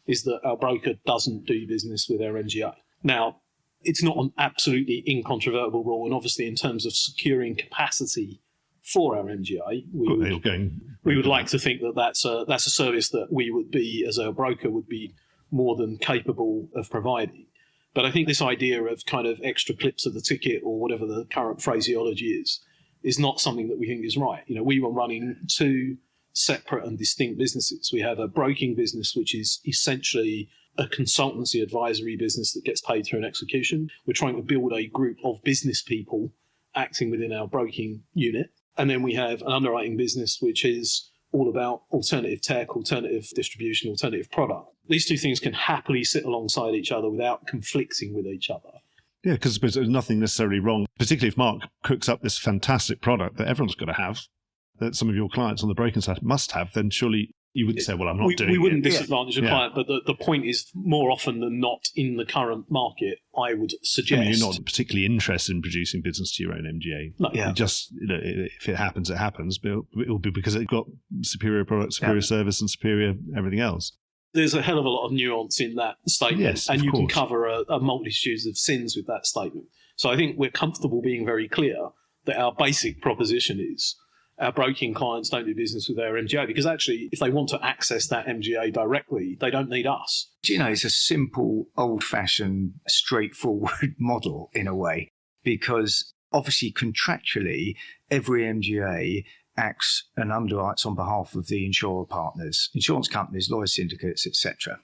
is that our broker doesn't do business with our MGA. Now, it's not an absolutely incontrovertible rule, and obviously in terms of securing capacity for our MGA, we would like to think that that's a service that we would be, as our broker, would be more than capable of providing. But I think this idea of kind of extra clips of the ticket, or whatever the current phraseology is not something that we think is right. We were running 2 separate and distinct businesses. We have a broking business, which is essentially a consultancy advisory business that gets paid through an execution. We're trying to build a group of business people acting within our broking unit. And then we have an underwriting business, which is all about alternative tech, alternative distribution, alternative product. These 2 things can happily sit alongside each other without conflicting with each other. Yeah, because there's nothing necessarily wrong, particularly if Mark cooks up this fantastic product that everyone's got to have, that some of your clients on the broking side must have, then surely you wouldn't say, well, I'm not doing it. We wouldn't disadvantage a client, but the point is, more often than not in the current market, I would suggest... you're not particularly interested in producing business to your own MGA. No. Yeah. Just, if it happens, it happens, but it will be because it's got superior product, superior service, and superior everything else. There's a hell of a lot of nuance in that statement, yes, and you course. can cover a multitude of sins with that statement. So I think we're comfortable being very clear that our basic proposition is our broking clients don't do business with our MGA, because actually, if they want to access that MGA directly, they don't need us. It's a simple, old-fashioned, straightforward model in a way, because obviously contractually, every MGA acts and underwrites on behalf of the insurer partners, insurance companies, lawyer syndicates, etc.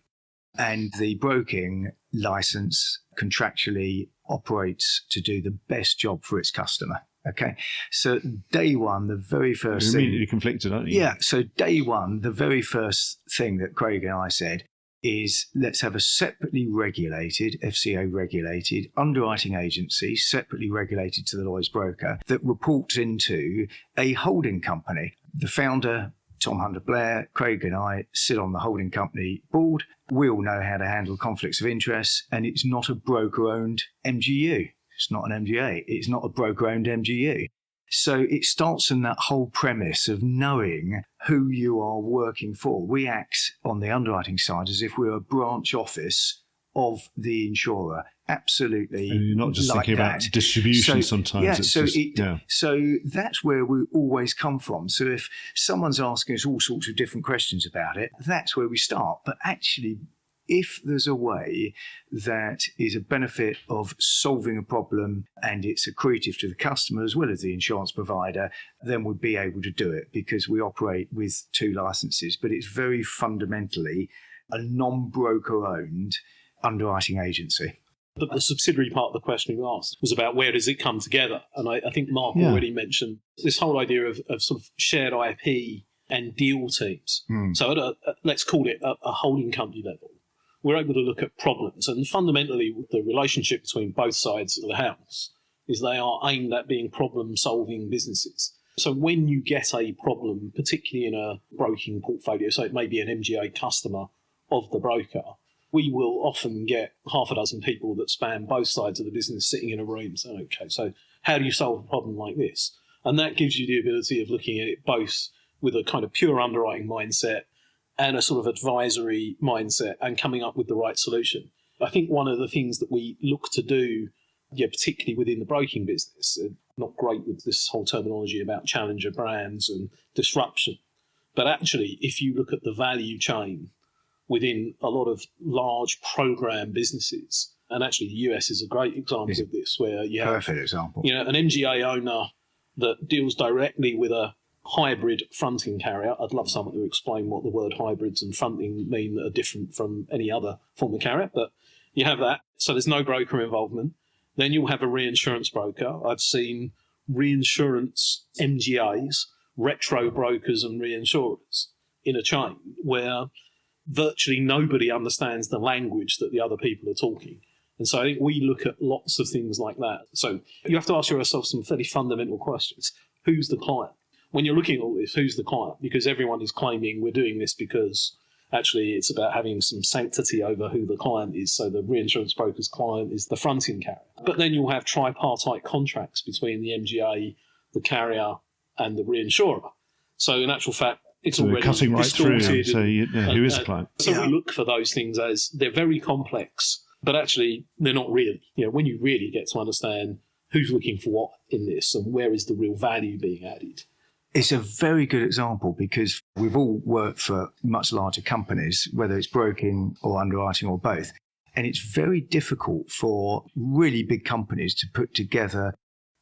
And the broking license contractually operates to do the best job for its customer. Okay, so day one, the very first You're immediately conflicted, aren't you? Yeah, so day one, the very first thing that Craig and I said is let's have a separately regulated, FCA regulated underwriting agency, separately regulated to the Lloyd's broker, that reports into a holding company. The founder, Tom Hunter-Blair, Craig and I sit on the holding company board. We all know how to handle conflicts of interest, and it's not a broker-owned MGU. It's not an MGA. It's not a broker-owned MGU. So it starts in that whole premise of knowing who you are working for. We act on the underwriting side as if we're a branch office of the insurer. Absolutely. And you're not just like thinking that. about distribution sometimes. Yeah, so that's where we always come from. So if someone's asking us all sorts of different questions about it, that's where we start. But actually, if there's a way that is a benefit of solving a problem and it's accretive to the customer as well as the insurance provider, then we'll be able to do it because we operate with 2 licenses. But it's very fundamentally a non-broker owned underwriting agency. But the subsidiary part of the question you asked was about where does it come together? And I think Mark already mentioned this whole idea of sort of shared IP and deal teams. So at let's call it a holding company level, we're able to look at problems. And fundamentally, the relationship between both sides of the house is they are aimed at being problem-solving businesses. So when you get a problem, particularly in a broking portfolio, so it may be an MGA customer of the broker, we will often get half a dozen people that span both sides of the business sitting in a room saying, okay, so how do you solve a problem like this? And that gives you the ability of looking at it both with a kind of pure underwriting mindset and a sort of advisory mindset and coming up with the right solution. I think one of the things that we look to do, particularly within the broking business, not great with this whole terminology about challenger brands and disruption, but actually if you look at the value chain within a lot of large program businesses, and actually the US is a great example of this, where you have perfect example. An MGA owner that deals directly with a hybrid fronting carrier. I'd love someone to explain what the word hybrids and fronting mean that are different from any other form of carrier, but you have that. So there's no broker involvement. Then you'll have a reinsurance broker. I've seen reinsurance MGAs, retro brokers and reinsurers in a chain where virtually nobody understands the language that the other people are talking. And so I think we look at lots of things like that. So you have to ask yourself some fairly fundamental questions. Who's the client? When you're looking at all this, who's the client? Because everyone is claiming we're doing this because actually it's about having some sanctity over who the client is. So the reinsurance broker's client is the fronting carrier. But then you'll have tripartite contracts between the MGA, the carrier, and the reinsurer. So in actual fact, it's already cutting right through. So who is the client? So we look for those things as they're very complex, but actually they're not really. When you really get to understand who's looking for what in this and where is the real value being added. It's a very good example because we've all worked for much larger companies, whether it's broking or underwriting or both. And it's very difficult for really big companies to put together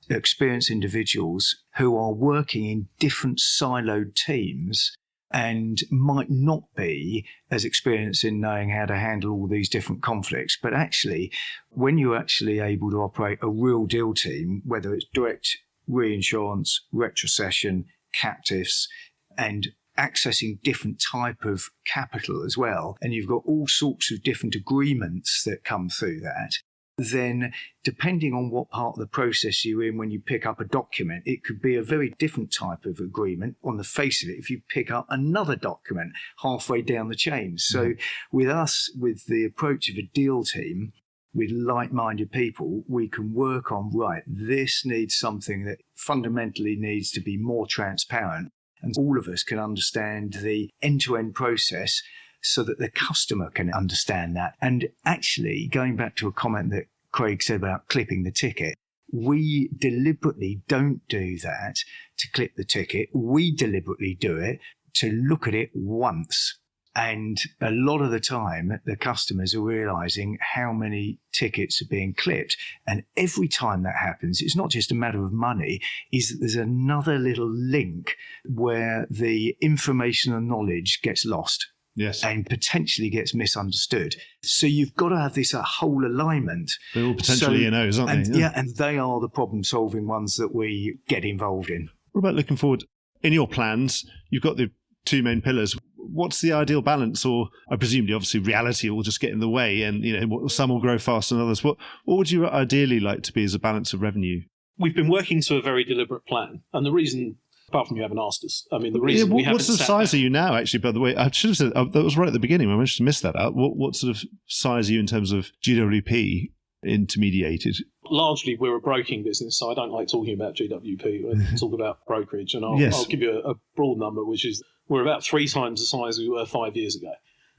experienced individuals who are working in different siloed teams and might not be as experienced in knowing how to handle all these different conflicts. But actually, when you're actually able to operate a real deal team, whether it's direct reinsurance, retrocession, captives, and accessing different type of capital as well, and you've got all sorts of different agreements that come through that, then depending on what part of the process you're in when you pick up a document, it could be a very different type of agreement on the face of it if you pick up another document halfway down the chain. So with us, with the approach of a deal team, with like-minded people, we can work on, right, this needs something that fundamentally needs to be more transparent, and all of us can understand the end-to-end process so that the customer can understand that. And actually, going back to a comment that Craig said about clipping the ticket, we deliberately don't do that to clip the ticket. We deliberately do it to look at it once. And a lot of the time, the customers are realizing how many tickets are being clipped. And every time that happens, it's not just a matter of money, is that there's another little link where the information and knowledge gets lost. Yes. And potentially gets misunderstood. So you've got to have this whole alignment. They're all potentially E&Os, aren't they? Yeah, and they are the problem-solving ones that we get involved in. What about looking forward? In your plans, you've got the two main pillars. What's the ideal balance? Or I presume, obviously, reality will just get in the way, and some will grow faster than others. What would you ideally like to be as a balance of revenue? We've been working to a very deliberate plan, and the reason, apart from you haven't asked us, the reason we haven't. What sort of size are you now? Actually, by the way, I should have said that was right at the beginning. I managed to miss that out. What sort of size are you in terms of GWP intermediated? Largely, we're a broking business, so I don't like talking about GWP. I talk about brokerage, and I'll give you a broad number, which is we're about 3 times the size we were 5 years ago.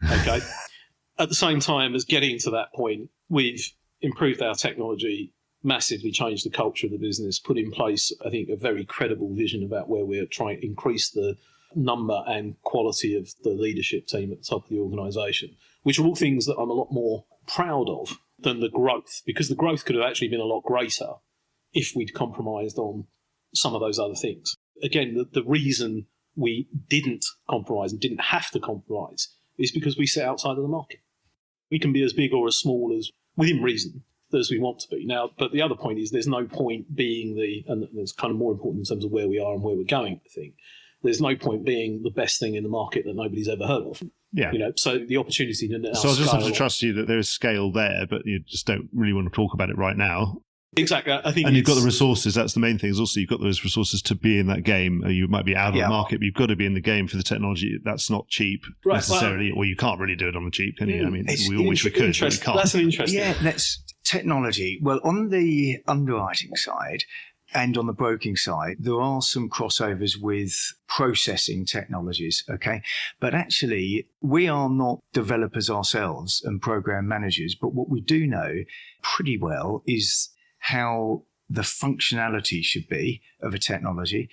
Okay. At the same time as getting to that point, we've improved our technology, massively changed the culture of the business, put in place, I think, a very credible vision about where we're trying to increase the number and quality of the leadership team at the top of the organisation, which are all things that I'm a lot more proud of than the growth, because the growth could have actually been a lot greater if we'd compromised on some of those other things. Again, the reason we didn't compromise and didn't have to compromise is because we sit outside of the market. We can be as big or as small as, within reason, as we want to be. Now, but the other point is there's no point being and it's kind of more important in terms of where we are and where we're going, I think. There's no point being the best thing in the market that nobody's ever heard of. Yeah. So the opportunity to now So I just have to trust you that there is scale there, but you just don't really want to talk about it right now. Exactly. I think, and you've got the resources. That's the main thing. Is also you've got those resources to be in that game. You might be out of the market, but you've got to be in the game for the technology. That's not cheap necessarily, or you can't really do it on the cheap, can you? I mean, we all wish we could, but we can't. That's an interesting. Yeah, that's technology. Well, on the underwriting side and on the broking side, there are some crossovers with processing technologies, okay? But actually, we are not developers ourselves and program managers, but what we do know pretty well is how the functionality should be of a technology,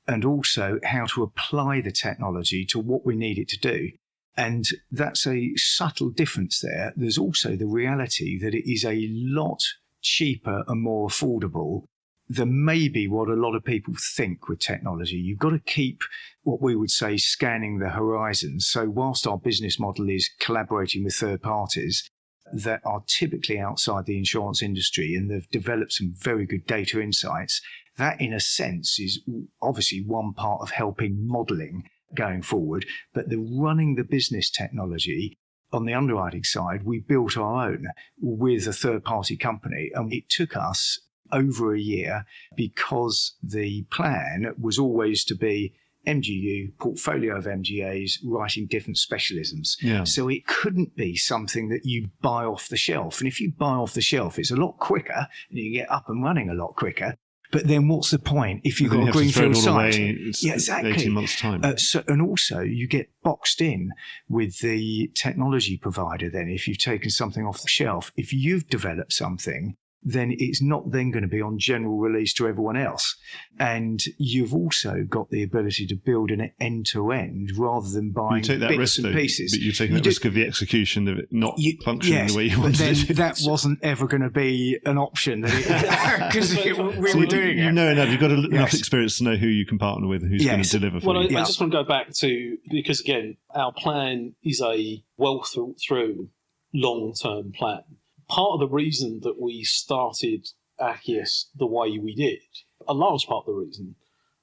and also how to apply the technology to what we need it to do. And that's a subtle difference there. There's also the reality that it is a lot cheaper and more affordable than maybe what a lot of people think with technology. You've got to keep what we would say scanning the horizons. So whilst our business model is collaborating with third parties that are typically outside the insurance industry, and they've developed some very good data insights, that in a sense is obviously one part of helping modelling going forward. But the running the business technology on the underwriting side, we built our own with a third party company, and it took us over a year because the plan was always to be MGU, portfolio of MGAs, writing different specialisms. Yeah. So it couldn't be something that you buy off the shelf. And if you buy off the shelf, it's a lot quicker and you get up and running a lot quicker. But then what's the point if you've got a greenfield site? Yeah, exactly. 18 months' time. And also you get boxed in with the technology provider then if you've taken something off the shelf. If you've developed something, then it's not then going to be on general release to everyone else. And you've also got the ability to build an end-to-end rather than buying bits and pieces. But you're taking that risk of the execution of it not functioning the way you wanted it. But then that wasn't ever going to be an option because we were doing it. You know enough. You've got enough experience to know who you can partner with and who's going to deliver for you. I just want to go back to, because again, our plan is a well through long-term plan. Part of the reason that we started Acies the way we did, a large part of the reason,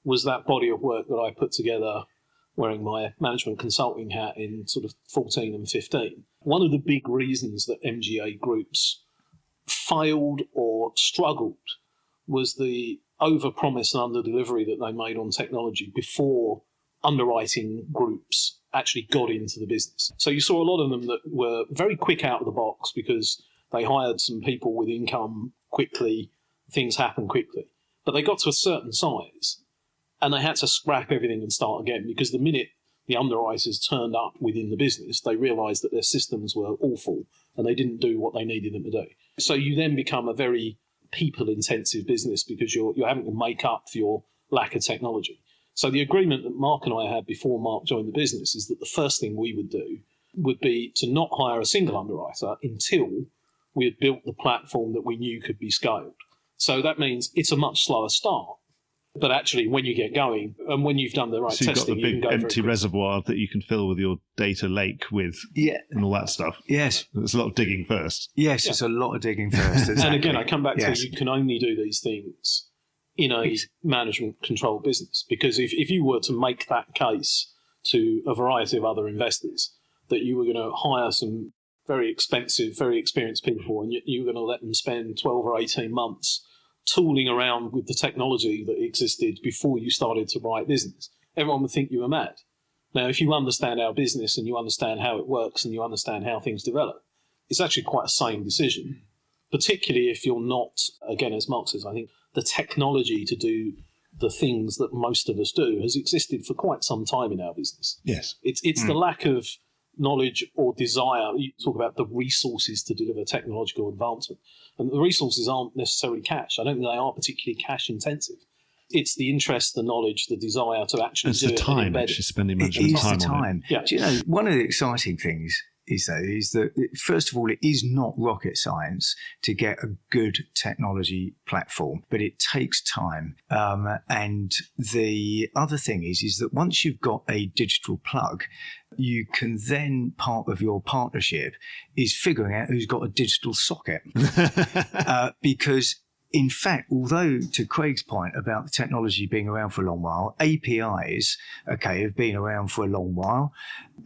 was that body of work that I put together wearing my management consulting hat in sort of 14 and 15. One of the big reasons that MGA groups failed or struggled was the over-promise and under-delivery that they made on technology before underwriting groups actually got into the business. So you saw a lot of them that were very quick out of the box because they hired some people with income quickly, things happened quickly. But they got to a certain size and they had to scrap everything and start again, because the minute the underwriters turned up within the business, they realised that their systems were awful and they didn't do what they needed them to do. So you then become a very people-intensive business because you're having to make up for your lack of technology. So the agreement that Mark and I had before Mark joined the business is that the first thing we would do would be to not hire a single underwriter until we had built the platform that we knew could be scaled. So that means it's a much slower start. But actually, when you get going and when you've done the right testing, so you've got the big empty reservoir that you can fill with your data lake with and all that stuff. Yes. There's a lot of digging first. Yes, it's a lot of digging first. Exactly. And again, I come back to you can only do these things in a management control business, because if you were to make that case to a variety of other investors that you were going to hire some very expensive, very experienced people, and you were going to let them spend 12 or 18 months tooling around with the technology that existed before you started to write business, everyone would think you were mad. Now, if you understand our business and you understand how it works and you understand how things develop, it's actually quite a sane decision, particularly if you're not, again, as Mark says, I think the technology to do the things that most of us do has existed for quite some time in our business. Yes. It's the lack of knowledge or desire. You talk about the resources to deliver technological advancement. And the resources aren't necessarily cash. I don't think they are particularly cash intensive. It's the interest, the knowledge, the desire to actually do it. It's the time, actually spending much of time on it. Yeah. Do you know, one of the exciting things is that, first of all, it is not rocket science to get a good technology platform, but it takes time. And the other thing is that once you've got a digital plug, you can then, part of your partnership is figuring out who's got a digital socket. Because in fact, although to Craig's point about the technology being around for a long while, APIs, have been around for a long while,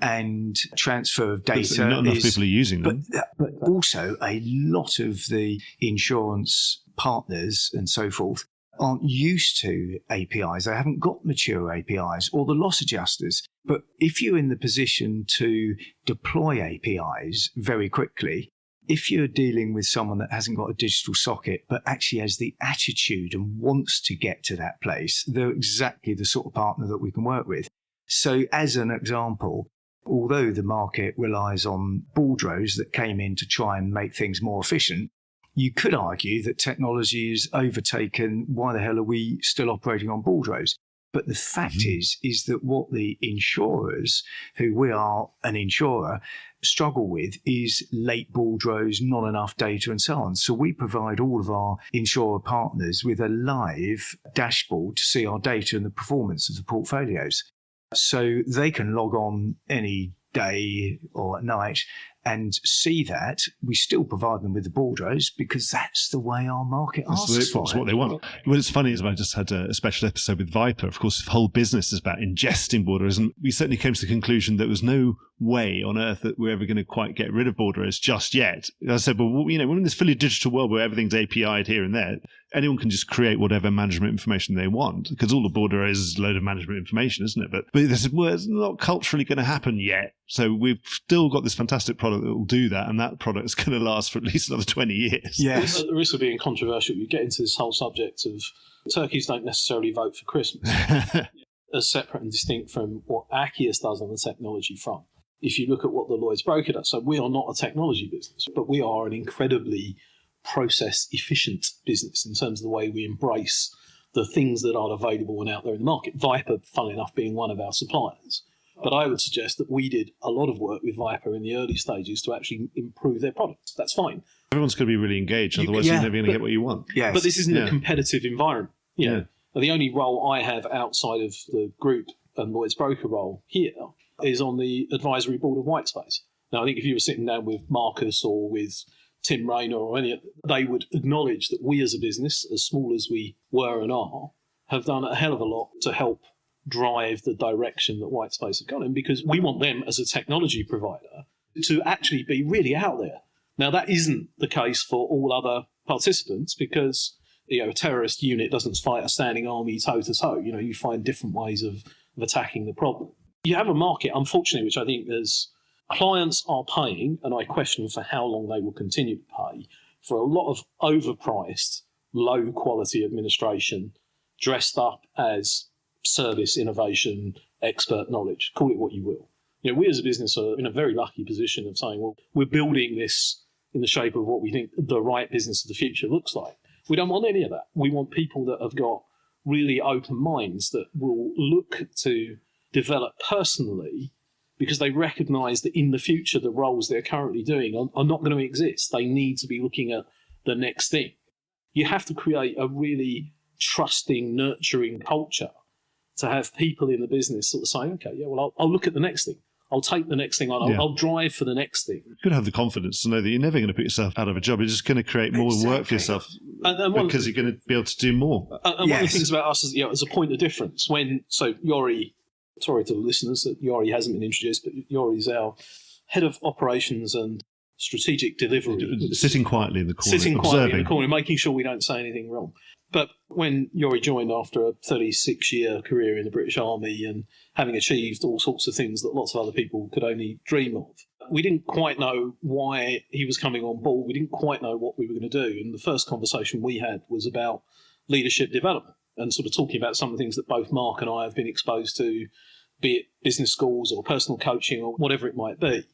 and transfer of data. Not enough people are using them. But also a lot of the insurance partners and so forth aren't used to APIs. They haven't got mature APIs or the loss adjusters. But if you're in the position to deploy APIs very quickly, if you're dealing with someone that hasn't got a digital socket, but actually has the attitude and wants to get to that place, they're exactly the sort of partner that we can work with. So as an example, although the market relies on bordereaux that came in to try and make things more efficient, you could argue that technology has overtaken, why the hell are we still operating on bordereaux? But the fact is that what the insurers, who we are an insurer, struggle with is late bordereaux, not enough data and so on. So we provide all of our insurer partners with a live dashboard to see our data and the performance of the portfolios. So they can log on any day or at night and see that. We still provide them with the bordereaux because that's the way our market asks for it. That's what they want. Well, it's funny is I just had a special episode with Viper. Of course, the whole business is about ingesting bordereaux, and we certainly came to the conclusion there was no way on earth that we're ever going to quite get rid of bordereaux just yet. I said, well, we're in this fully digital world where everything's API'd here and there. Anyone can just create whatever management information they want, because all the bordereaux is a load of management information, isn't it? But they said, well, it's not culturally going to happen yet. So we've still got this fantastic product that will do that, and that product is going to last for at least another 20 years. Yes. At the risk of being controversial, we get into this whole subject of turkeys don't necessarily vote for Christmas, as separate and distinct from what Acies does on the technology front. If you look at what the Lloyd's broker does, so we are not a technology business, but we are an incredibly process-efficient business in terms of the way we embrace the things that are available and out there in the market. Viper, funnily enough, being one of our suppliers. But I would suggest that we did a lot of work with Viper in the early stages to actually improve their products. That's fine. Everyone's going to be really engaged, otherwise you're never going to get what you want. Yes. But this isn't a competitive environment. You know, the only role I have outside of the group and Lloyd's broker role here is on the advisory board of Whitespace. Now, I think if you were sitting down with Marcus or with Tim Rayner or any, they would acknowledge that we as a business, as small as we were and are, have done a hell of a lot to help drive the direction that Whitespace have gone in, because we want them as a technology provider to actually be really out there. Now, that isn't the case for all other participants, because a terrorist unit doesn't fight a standing army toe-to-toe. You find different ways of attacking the problem. You have a market, unfortunately, which I think there's clients are paying, and I question for how long they will continue to pay, for a lot of overpriced, low-quality administration dressed up as service, innovation, expert knowledge. Call it what you will. We as a business are in a very lucky position of saying, well, we're building this in the shape of what we think the right business of the future looks like. We don't want any of that. We want people that have got really open minds that will look to develop personally, because they recognise that in the future the roles they're currently doing are not going to exist. They need to be looking at the next thing. You have to create a really trusting, nurturing culture to have people in the business sort of saying, okay, I'll look at the next thing. I'll take the next thing on. I'll drive for the next thing. You've got to have the confidence to know that you're never going to put yourself out of a job. You're just going to create more work for yourself because you're going to be able to do more. And one of the things about us is, as a point of difference, Yori Sorry to the listeners that Yori hasn't been introduced, but Yori is our head of operations and strategic delivery. Sitting quietly in the corner, Sitting quietly in the corner, making sure we don't say anything wrong. But when Yori joined after a 36-year career in the British Army and having achieved all sorts of things that lots of other people could only dream of, we didn't quite know why he was coming on board. We didn't quite know what we were going to do. And the first conversation we had was about leadership development and sort of talking about some of the things that both Mark and I have been exposed to, be it business schools or personal coaching or whatever it might be.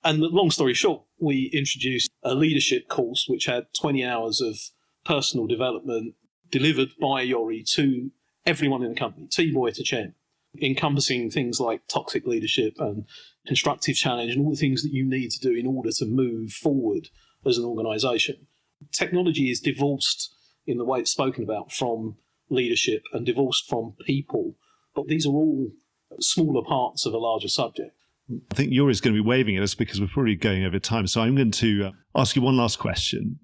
And long story short, we introduced a leadership course which had 20 hours of personal development delivered by Yori to everyone in the company, T-boy to champ, encompassing things like toxic leadership and constructive challenge and all the things that you need to do in order to move forward as an organisation. Technology is divorced in the way it's spoken about from leadership and divorced from people, but these are all smaller parts of a larger subject. I think Yori's going to be waving at us because we're probably going over time. So I'm going to ask you one last question.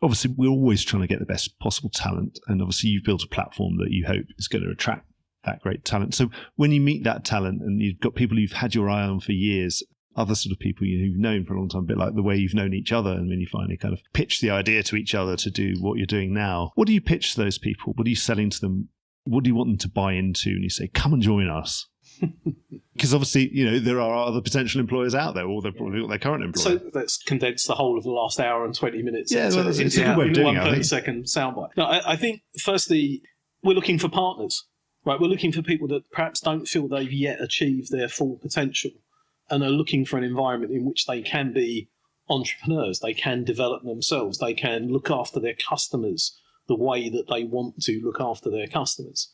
Obviously, we're always trying to get the best possible talent. And obviously, you've built a platform that you hope is going to attract that great talent. So when you meet that talent and you've got people you've had your eye on for years, other sort of people you've known for a long time, a bit like the way you've known each other, and when you finally kind of pitch the idea to each other to do what you're doing now, what do you pitch to those people? What are you selling to them? What do you want them to buy into? And you say, come and join us. Because obviously, there are other potential employers out there, or they're probably their current employer. So let's condense the whole of the last hour and 20 minutes into a good way of doing it, 30-second soundbite. No, I think, firstly, we're looking for partners, right? We're looking for people that perhaps don't feel they've yet achieved their full potential and are looking for an environment in which they can be entrepreneurs, they can develop themselves, they can look after their customers the way that they want to look after their customers.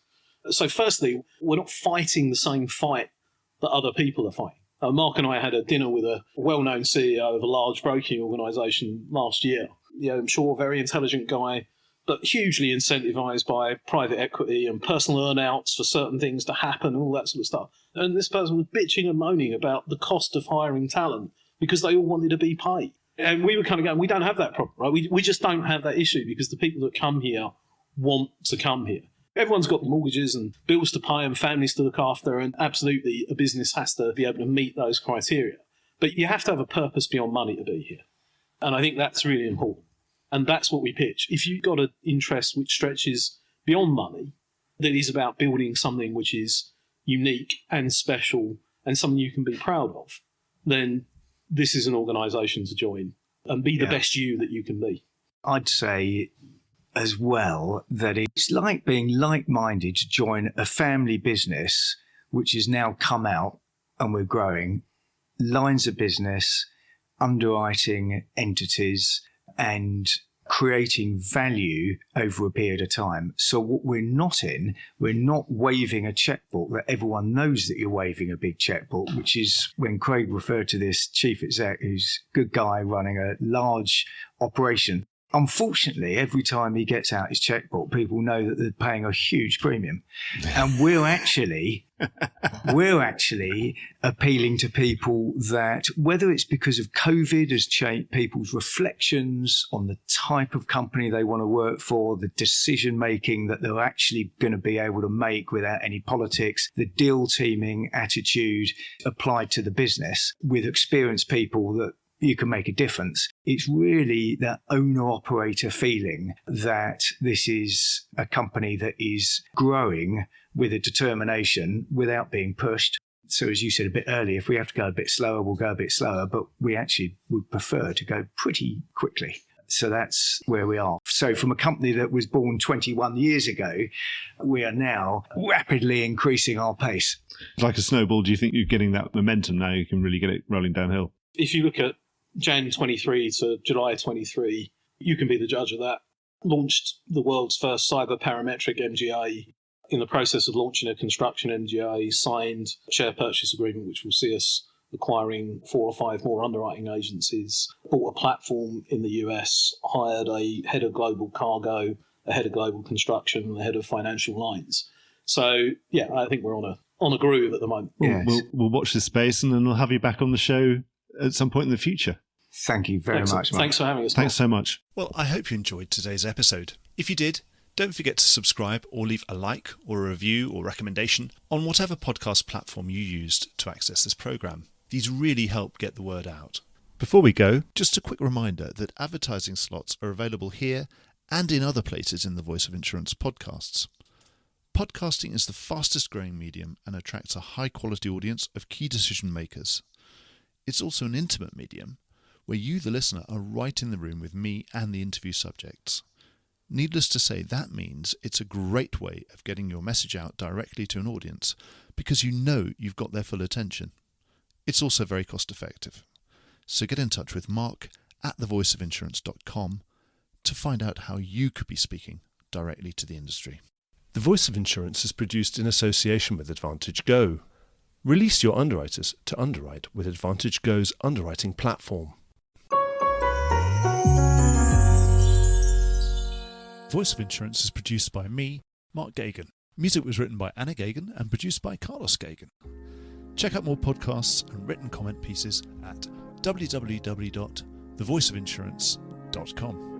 So firstly, we're not fighting the same fight that other people are fighting. Mark and I had a dinner with a well-known CEO of a large broking organisation last year. I'm sure a very intelligent guy, but hugely incentivised by private equity and personal earnouts for certain things to happen and all that sort of stuff. And this person was bitching and moaning about the cost of hiring talent because they all wanted to be paid. And we were kind of going, we don't have that problem, right? We just don't have that issue because the people that come here want to come here. Everyone's got mortgages and bills to pay and families to look after, and absolutely a business has to be able to meet those criteria. But you have to have a purpose beyond money to be here. And I think that's really important. And that's what we pitch. If you've got an interest which stretches beyond money, that is about building something which is unique and special and something you can be proud of, then this is an organisation to join and be the best you that you can be. I'd say as well that it's like being like-minded to join a family business which has now come out and we're growing, lines of business, underwriting entities and creating value over a period of time. So what we're not waving a checkbook that everyone knows that you're waving a big checkbook, which is when Craig referred to this chief exec who's a good guy running a large operation. Unfortunately, every time he gets out his checkbook, people know that they're paying a huge premium. And we're actually appealing to people that, whether it's because of COVID has changed people's reflections on the type of company they want to work for, the decision making that they're actually going to be able to make without any politics, the deal teaming attitude applied to the business with experienced people that you can make a difference. It's really that owner-operator feeling that this is a company that is growing with a determination without being pushed. So as you said a bit earlier, if we have to go a bit slower, we'll go a bit slower, but we actually would prefer to go pretty quickly. So that's where we are. So from a company that was born 21 years ago, we are now rapidly increasing our pace. Like a snowball, do you think you're getting that momentum now? You can really get it rolling downhill? If you look at Jan 23 to July 23, you can be the judge of that. Launched the world's first cyber parametric MGA, in the process of launching a construction MGA, signed a share purchase agreement which will see us acquiring 4 or 5 more underwriting agencies, bought a platform in the US, hired a head of global cargo, a head of global construction, and a head of financial lines. So, yeah, I think we're on a groove at the moment. Yes. We'll watch this space and then we'll have you back on the show at some point in the future. Thank you very much, Mark. Thanks for having us. Thanks so much. Well, I hope you enjoyed today's episode. If you did, Don't forget to subscribe or leave a like or a review or recommendation on whatever podcast platform you used to access this programme. These really help get the word out. Before we go, just a quick reminder that advertising slots are available here and in other places in the Voice of Insurance podcasts. Podcasting is the fastest growing medium and attracts a high quality audience of key decision makers. It's also an intimate medium where you, the listener, are right in the room with me and the interview subjects. Needless to say, that means it's a great way of getting your message out directly to an audience because you know you've got their full attention. It's also very cost effective. So get in touch with Mark at thevoiceofinsurance.com to find out how you could be speaking directly to the industry. The Voice of Insurance is produced in association with Advantage Go. Release your underwriters to underwrite with Advantage Go's underwriting platform. Voice of Insurance is produced by me, Mark Gagan. Music was written by Anna Gagan and produced by Carlos Gagan. Check out more podcasts and written comment pieces at www.thevoiceofinsurance.com.